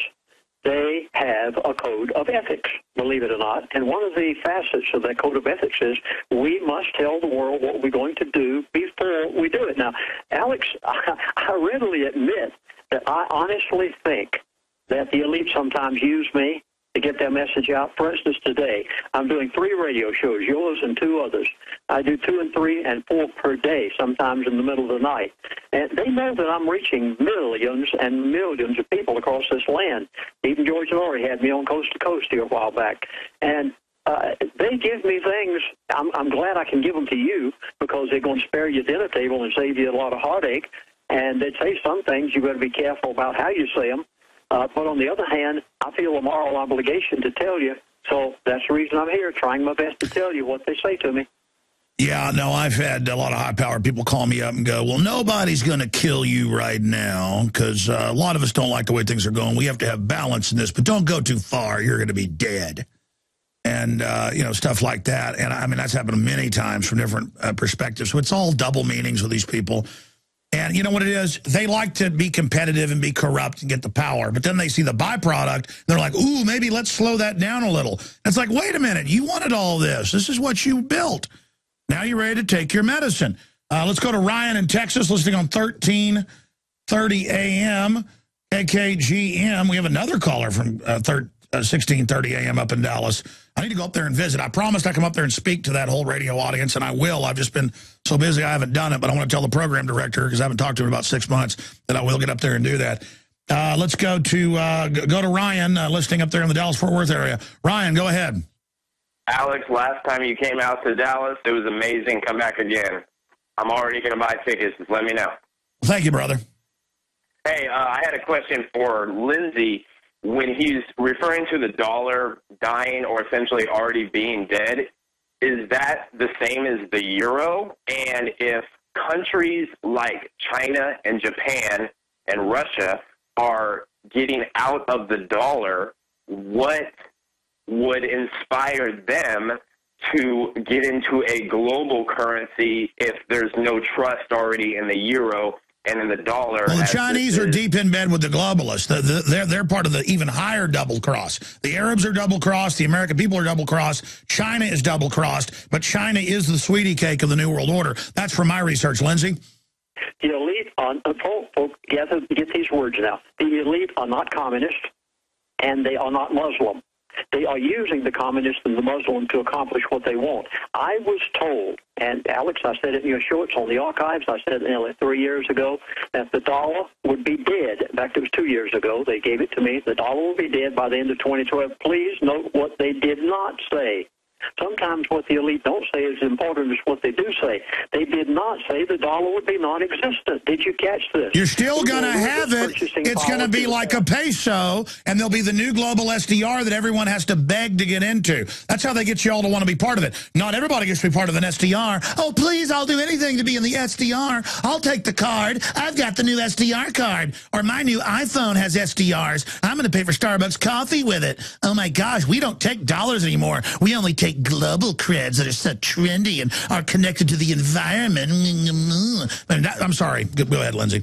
they have a code of ethics, believe it or not. And one of the facets of that code of ethics is we must tell the world what we're going to do before we do it. Now, Alex, I readily admit that I honestly think that the elite sometimes use me to get their message out. For instance, today, I'm doing 3 radio shows, yours and 2 others. I do 2 and 3 and 4 per day, sometimes in the middle of the night. And they know that I'm reaching millions and millions of people across this land. Even George Laurie had me on Coast to Coast here a while back. And they give me things. I'm glad I can give them to you because they're going to spare your dinner table and save you a lot of heartache. And they say some things you better be careful about how you say them. But on the other hand, I feel a moral obligation to tell you. So that's the reason I'm here, trying my best to tell you what they say to me. Yeah, no, I've had a lot of high-powered people call me up and go, well, nobody's going to kill you right now because a lot of us don't like the way things are going. We have to have balance in this, but don't go too far. You're going to be dead. And, stuff like that. And, I mean, that's happened many times from different perspectives. So it's all double meanings with these people. And you know what it is? They like to be competitive and be corrupt and get the power. But then they see the byproduct, and they're like, ooh, maybe let's slow that down a little. And it's like, wait a minute, you wanted all this. This is what you built. Now you're ready to take your medicine. Let's go to Ryan in Texas, listening on 1330 AM, KKGM. We have another caller from 1630 AM up in Dallas. I need to go up there and visit. I promised I'd come up there and speak to that whole radio audience, and I will. I've just been so busy I haven't done it, but I want to tell the program director, because I haven't talked to him in about 6 months, that I will get up there and do that. Let's go to Ryan, listening up there in the Dallas-Fort Worth area. Ryan, go ahead. Alex, last time you came out to Dallas, it was amazing. Come back again. I'm already going to buy tickets. Just let me know. Thank you, brother. Hey, I had a question for Lindsey. When he's referring to the dollar dying or essentially already being dead, is that the same as the euro? And if countries like China and Japan and Russia are getting out of the dollar, what would inspire them to get into a global currency if there's no trust already in the euro and in the dollar? Well, the Chinese are deep in bed with the globalists. They're part of the even higher double cross. The Arabs are double crossed. The American people are double crossed. China is double crossed. But China is the sweetie cake of the New World Order. That's from my research, Lindsey. The elite, folks, get these words now. The elite are not communist, and they are not Muslim. They are using the communists and the Muslim to accomplish what they want. I was told, and Alex, I said it in your show, it's on the archives, I said it 3 years ago, that the dollar would be dead. In fact, it was 2 years ago. They gave it to me. The dollar will be dead by the end of 2012. Please note what they did not say. Sometimes what the elite don't say is important as what they do say. They did not say the dollar would be non-existent. Did you catch this? You're still going to have it. It's going to be like a peso, and there'll be the new global SDR that everyone has to beg to get into. That's how they get you all to want to be part of it. Not everybody gets to be part of an SDR. Oh, please, I'll do anything to be in the SDR. I'll take the card. I've got the new SDR card. Or my new iPhone has SDRs. I'm going to pay for Starbucks coffee with it. Oh, my gosh, we don't take dollars anymore. We only take global creds that are so trendy and are connected to the environment. I'm sorry. Go ahead, Lindsey.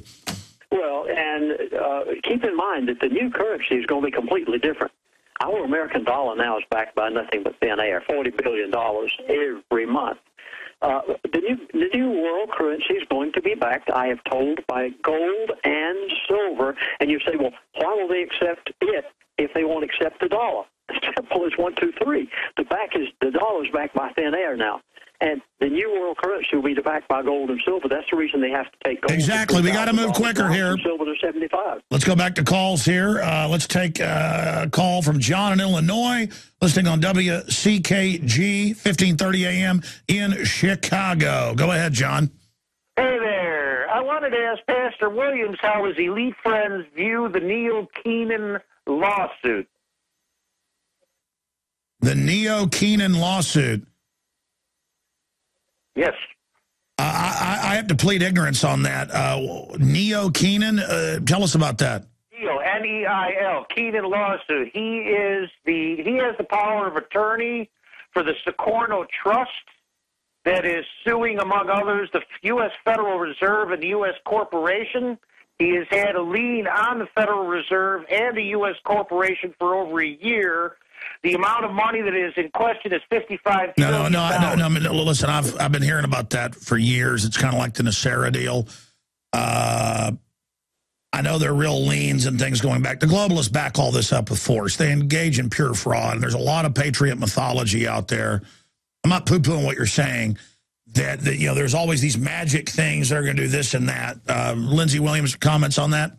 Well, and keep in mind that the new currency is going to be completely different. Our American dollar now is backed by nothing but thin air, $40 billion every month. The new world currency is going to be backed, I have told, by gold and silver. And you say, well, why will they accept it if they won't accept the dollar? simple as 1, 2, 3. The dollar's backed by thin air now. And the new world currency will be backed by gold and silver. That's the reason they have to take gold. Exactly. We got to move quicker here. Silver to 75. Let's go back to calls here. Let's take a call from John in Illinois, listening on WCKG, 1530 AM in Chicago. Go ahead, John. Hey there. I wanted to ask Pastor Williams how his elite friends view the Neil Keenan lawsuit. The Neil Keenan lawsuit. Yes. I have to plead ignorance on that. Neo Keenan, tell us about that. Neil, N-E-I-L, Keenan lawsuit. He has the power of attorney for the Socorno Trust that is suing, among others, the U.S. Federal Reserve and the U.S. Corporation. He has had a lien on the Federal Reserve and the U.S. Corporation for over a year. The amount of money that is in question is $55 billion. No. Listen, I've been hearing about that for years. It's kind of like the Nasera deal. I know there are real liens and things going back. The globalists back all this up with force. They engage in pure fraud. And there's a lot of patriot mythology out there. I'm not poo-pooing what you're saying. That there's always these magic things that are going to do this and that. Lindsey Williams, comments on that?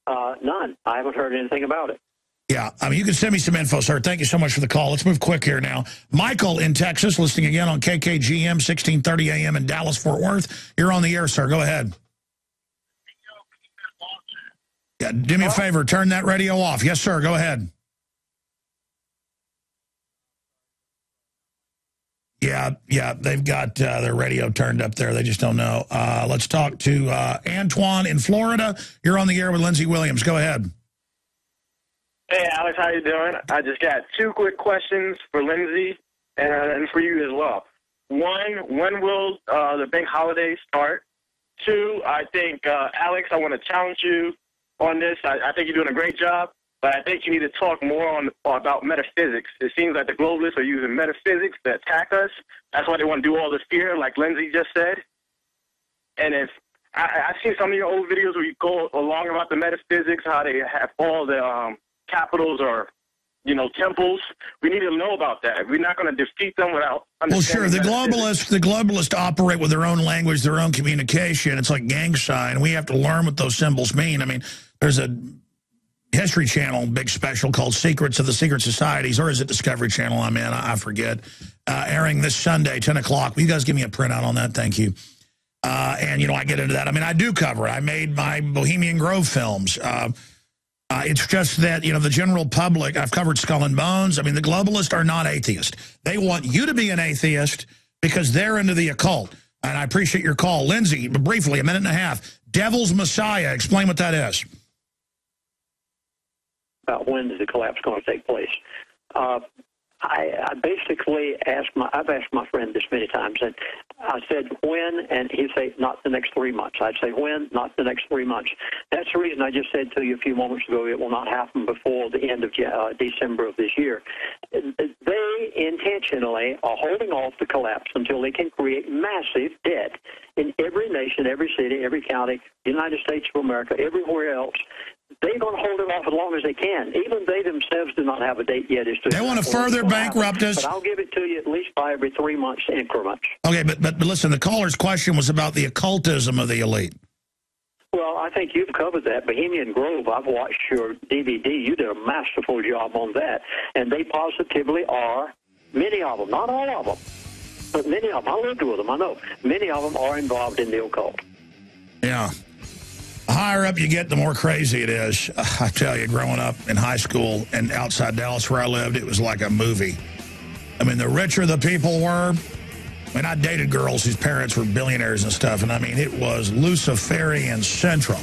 None. I haven't heard anything about it. Yeah, I mean, you can send me some info, sir. Thank you so much for the call. Let's move quick here now. Michael in Texas, listening again on KKGM, 1630 AM in Dallas, Fort Worth. You're on the air, sir. Go ahead. Yeah, do me a favor. Turn that radio off. Yes, sir. Go ahead. Yeah, they've got their radio turned up there. They just don't know. Let's talk to Antoine in Florida. You're on the air with Lindsey Williams. Go ahead. Hey, Alex, how you doing? I just got 2 quick questions for Lindsey and for you as well. 1, when will the bank holiday start? 2, I think, Alex, I want to challenge you on this. I think you're doing a great job, but I think you need to talk more about metaphysics. It seems like the globalists are using metaphysics to attack us. That's why they want to do all this fear, like Lindsey just said. And if I've seen some of your old videos where you go along about the metaphysics, how they have all the capitals or, temples. We need to know about that. We're not going to defeat them without understanding. Well, sure. The globalists operate with their own language, their own communication. It's like gang sign. We have to learn what those symbols mean. I mean, there's a History Channel big special called Secrets of the Secret Societies, or is it Discovery Channel? I forget. Airing this Sunday, 10 o'clock. Will you guys give me a printout on that? Thank you. And, I get into that. I mean, I do cover it. I made my Bohemian Grove films. It's just that, the general public, I've covered Skull and Bones. I mean, the globalists are not atheists. They want you to be an atheist because they're into the occult. And I appreciate your call. Lindsey, briefly, a minute and a half. Devil's Messiah. Explain what that is. About when is the collapse going to take place? I basically I've asked my friend this many times, and I said when, and he'd say not the next 3 months. I'd say when, not the next 3 months. That's the reason I just said to you a few moments ago it will not happen before the end of December of this year. They intentionally are holding off the collapse until they can create massive debt in every nation, every city, every county, United States of America, everywhere else. They're going to hold it off as long as they can. Even they themselves do not have a date yet. They want to further bankrupt us. But I'll give it to you at least by every 3 months increments. Okay, but listen, the caller's question was about the occultism of the elite. Well, I think you've covered that. Bohemian Grove, I've watched your DVD. You did a masterful job on that. And they positively are, many of them, not all of them, but many of them. I lived with them, I know. Many of them are involved in the occult. Yeah. The higher up you get, the more crazy it is. I tell you, growing up in high school and outside Dallas where I lived, it was like a movie. I mean, the richer the people were, I dated girls whose parents were billionaires and stuff, and I mean, it was Luciferian Central.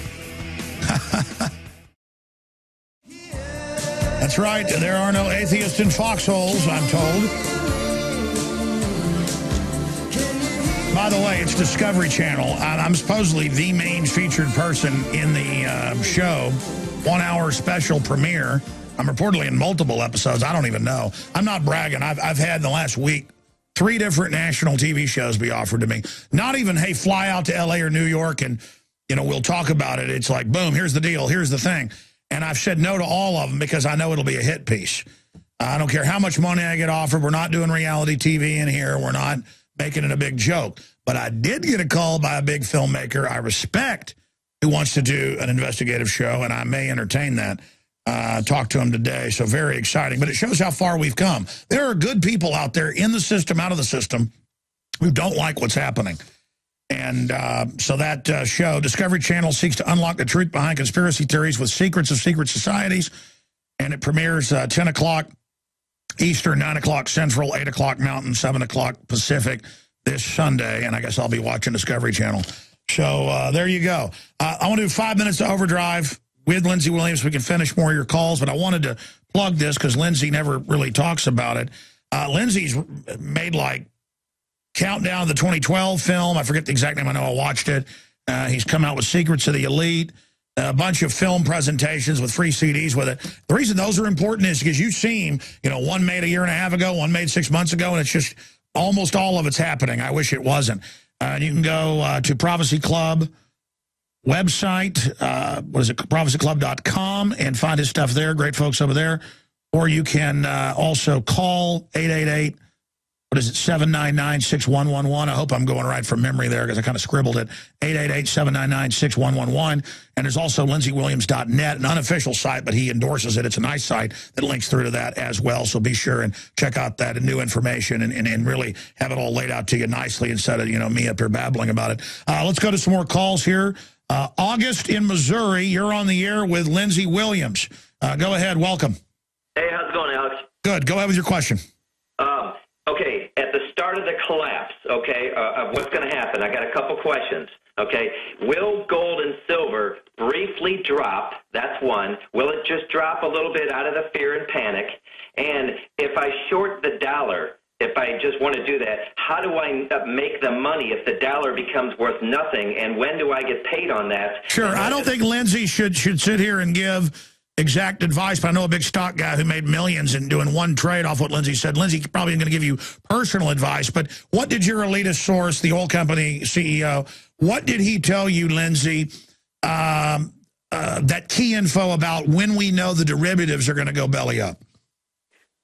That's right. There are no atheists in foxholes, I'm told. By the way, it's Discovery Channel. I'm supposedly the main featured person in the show. 1 hour special premiere. I'm reportedly in multiple episodes. I don't even know. I'm not bragging. I've had in the last week 3 different national TV shows be offered to me. Not even, hey, fly out to L.A. or New York and, we'll talk about it. It's like, boom, here's the deal. Here's the thing. And I've said no to all of them because I know it'll be a hit piece. I don't care how much money I get offered. We're not doing reality TV in here. We're not making it a big joke. But I did get a call by a big filmmaker I respect who wants to do an investigative show, and I may entertain that. Talk to him today, so very exciting. But it shows how far we've come. There are good people out there in the system, out of the system, who don't like what's happening. And so that show, Discovery Channel, seeks to unlock the truth behind conspiracy theories with secrets of secret societies. And it premieres 10 o'clock Eastern, 9 o'clock Central, 8 o'clock Mountain, 7 o'clock Pacific this Sunday. And I guess I'll be watching Discovery Channel. So there you go. I want to do 5 minutes of overdrive with Lindsey Williams. We can finish more of your calls. But I wanted to plug this because Lindsey never really talks about it. Lindsey's made like Countdown to the 2012 film. I forget the exact name. I know I watched it. He's come out with Secrets of the Elite, a bunch of film presentations with free CDs with it. The reason those are important is because you've seen, one made a year and a half ago, one made 6 months ago, and it's just almost all of it's happening. I wish it wasn't. And you can go to Prophecy Club website, prophecyclub.com, and find his stuff there. Great folks over there. Or you can also call 888 799-6111. I hope I'm going right from memory there because I kind of scribbled it. 888-799-6111. And there's also LindseyWilliams.net, an unofficial site, but he endorses it. It's a nice site that links through to that as well. So be sure and check out that new information and really have it all laid out to you nicely instead of, me up here babbling about it. Let's go to some more calls here. August in Missouri, you're on the air with Lindsey Williams. Go ahead. Welcome. Hey, how's it going, Alex? Good. Go ahead with your question. Okay, at the start of the collapse, of what's going to happen, I got a couple questions, Will gold and silver briefly drop? That's one. Will it just drop a little bit out of the fear and panic? And if I short the dollar, if I just want to do that, how do I make the money if the dollar becomes worth nothing, and when do I get paid on that? Sure, I don't think Lindsey should sit here and give exact advice, but I know a big stock guy who made millions in doing one trade off what Lindsey said. Lindsey probably going to give you personal advice, but what did your elitist source, the oil company CEO, what did he tell you, Lindsey, that key info about when we know the derivatives are going to go belly up?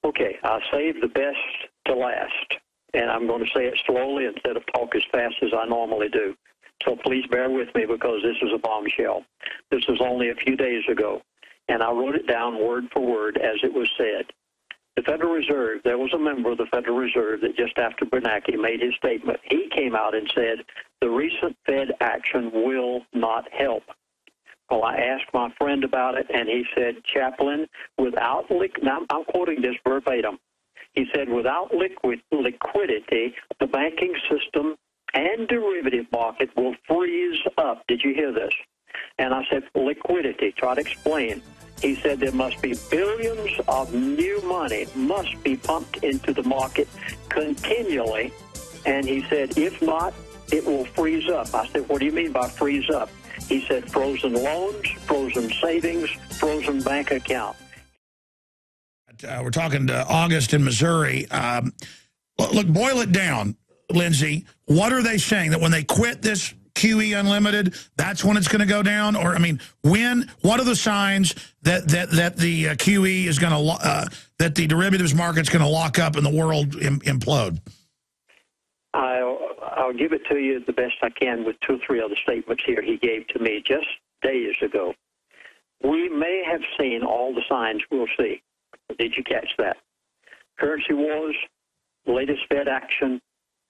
Okay, I saved the best to last, and I'm going to say it slowly instead of talk as fast as I normally do. So please bear with me because this is a bombshell. This was only a few days ago. And I wrote it down word for word as it was said. The Federal Reserve, there was a member of the Federal Reserve that just after Bernanke made his statement, he came out and said, the recent Fed action will not help. Well, I asked my friend about it, and he said, Chaplain, without now I'm quoting this verbatim. He said, without liquidity, the banking system and derivative market will freeze up. Did you hear this? And I said, liquidity, try to explain. He said there must be billions of new money must be pumped into the market continually. And he said, if not, it will freeze up. I said, what do you mean by freeze up? He said, frozen loans, frozen savings, frozen bank account. We're talking to August in Missouri. Look, boil it down, Lindsey. What are they saying? That when they quit this QE Unlimited, that's when it's going to go down? Or, what are the signs that the QE is going to, that the derivatives market's going to lock up and the world implode? I'll give it to you the best I can with 2 or 3 other statements here he gave to me just days ago. We may have seen all the signs we'll see. Did you catch that? Currency wars, latest Fed action,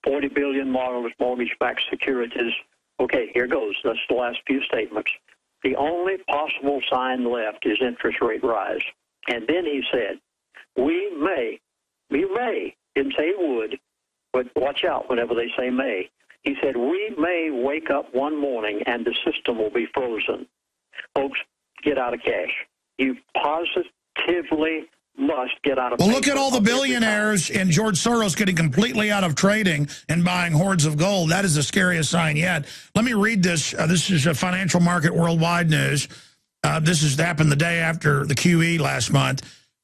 40 billion mortgage-backed securities. Okay, here goes. That's the last few statements. The only possible sign left is interest rate rise. And then he said, we may, didn't say it would, but watch out whenever they say may. He said, we may wake up one morning and the system will be frozen. Folks, get out of cash. You positively must get out of Well, look at all the billionaires and George Soros getting completely out of trading and buying hordes of gold. That is the scariest sign yet. Let me read this. This is a Financial Market Worldwide news. This has happened the day after the QE last month.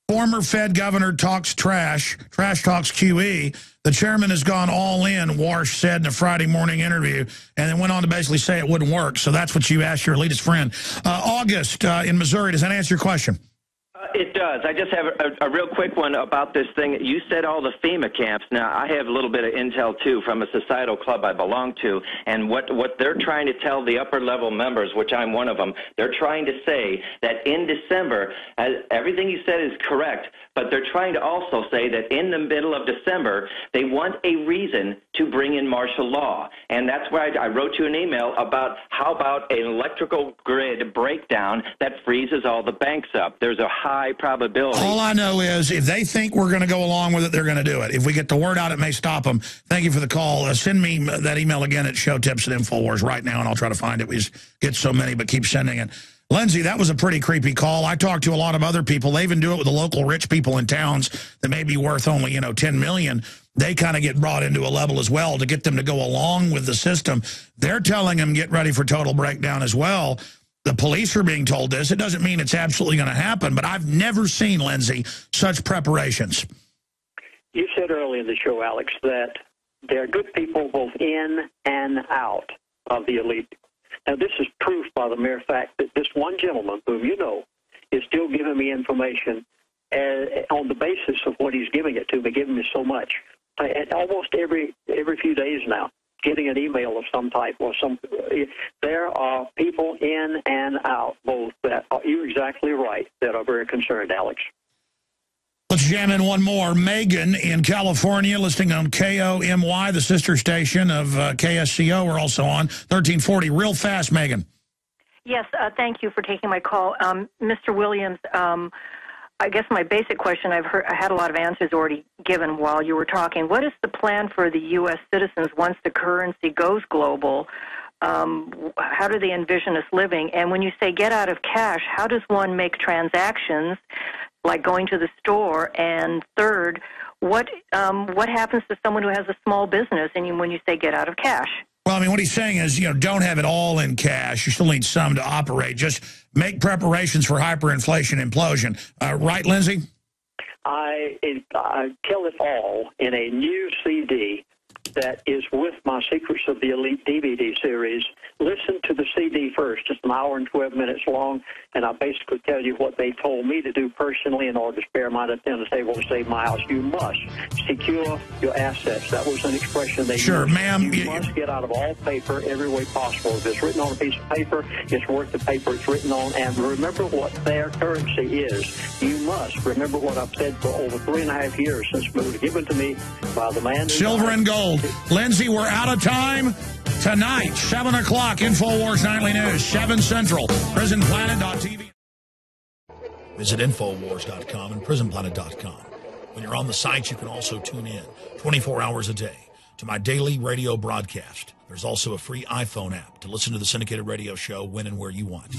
Former Fed governor talks trash talks QE. The chairman has gone all in, Warsh said in a Friday morning interview, and then went on to basically say it wouldn't work. So that's what you asked your elitist friend. August in Missouri, does that answer your question? It does. I just have a real quick one about this thing. You said all the FEMA camps. Now, I have a little bit of intel, too, from a societal club I belong to, and what they're trying to tell the upper-level members, which I'm one of them, they're trying to say that in December, everything you said is correct, but they're trying to also say that in the middle of December, they want a reason to bring in martial law. And that's why I wrote you an email about how about an electrical grid breakdown that freezes all the banks up. There's a high probability. All I know is if they think we're going to go along with it, they're going to do it. If we get the word out, it may stop them. Thank you for the call. Send me that email again at showtips@Infowars right now, and I'll try to find it. We just get so many, but keep sending it. Lindsey, that was a pretty creepy call. I talked to a lot of other people. They even do it with the local rich people in towns that may be worth only, $10 million. They kind of get brought into a level as well to get them to go along with the system. They're telling them get ready for total breakdown as well. The police are being told this. It doesn't mean it's absolutely going to happen, but I've never seen, Lindsey, such preparations. You said earlier in the show, Alex, that there are good people both in and out of the elite. Now, this is proof by the mere fact that this one gentleman, whom you know, is still giving me information on the basis of what he's giving it to me, giving me so much. Almost every few days now, getting an email of some type or some. There are people in and out, both. That you're exactly right, that are very concerned, Alex. Let's jam in one more. Megan in California, listening on KOMY, the sister station of KSCO. We're also on 1340. Real fast, Megan. Yes, thank you for taking my call. Mr. Williams, I guess my basic question, I had a lot of answers already given while you were talking. What is the plan for the U.S. citizens once the currency goes global? How do they envision us living? And when you say get out of cash, how does one make transactions like going to the store? And third, what happens to someone who has a small business and when you say get out of cash? Well, I mean, what he's saying is, don't have it all in cash. You still need some to operate. Just make preparations for hyperinflation implosion. Right, Lindsey? I tell it all in a new CD that is with my Secrets of the Elite DVD series. Listen to the CD first. It's an hour and 12 minutes long, and I basically tell you what they told me to do personally in order to spare my attendance able to save my house. You must secure your assets. That was an expression they used. Sure, ma'am. You must get out of all paper every way possible. If it's written on a piece of paper, it's worth the paper it's written on. And remember what their currency is. You must remember what I've said for over 3.5 years since it was given to me by the man. Silver and gold. Lindsey, we're out of time. Tonight, 7 o'clock, InfoWars Nightly News, 7 Central, PrisonPlanet.tv. Visit InfoWars.com and PrisonPlanet.com. When you're on the site, you can also tune in 24 hours a day to my daily radio broadcast. There's also a free iPhone app to listen to the syndicated radio show when and where you want.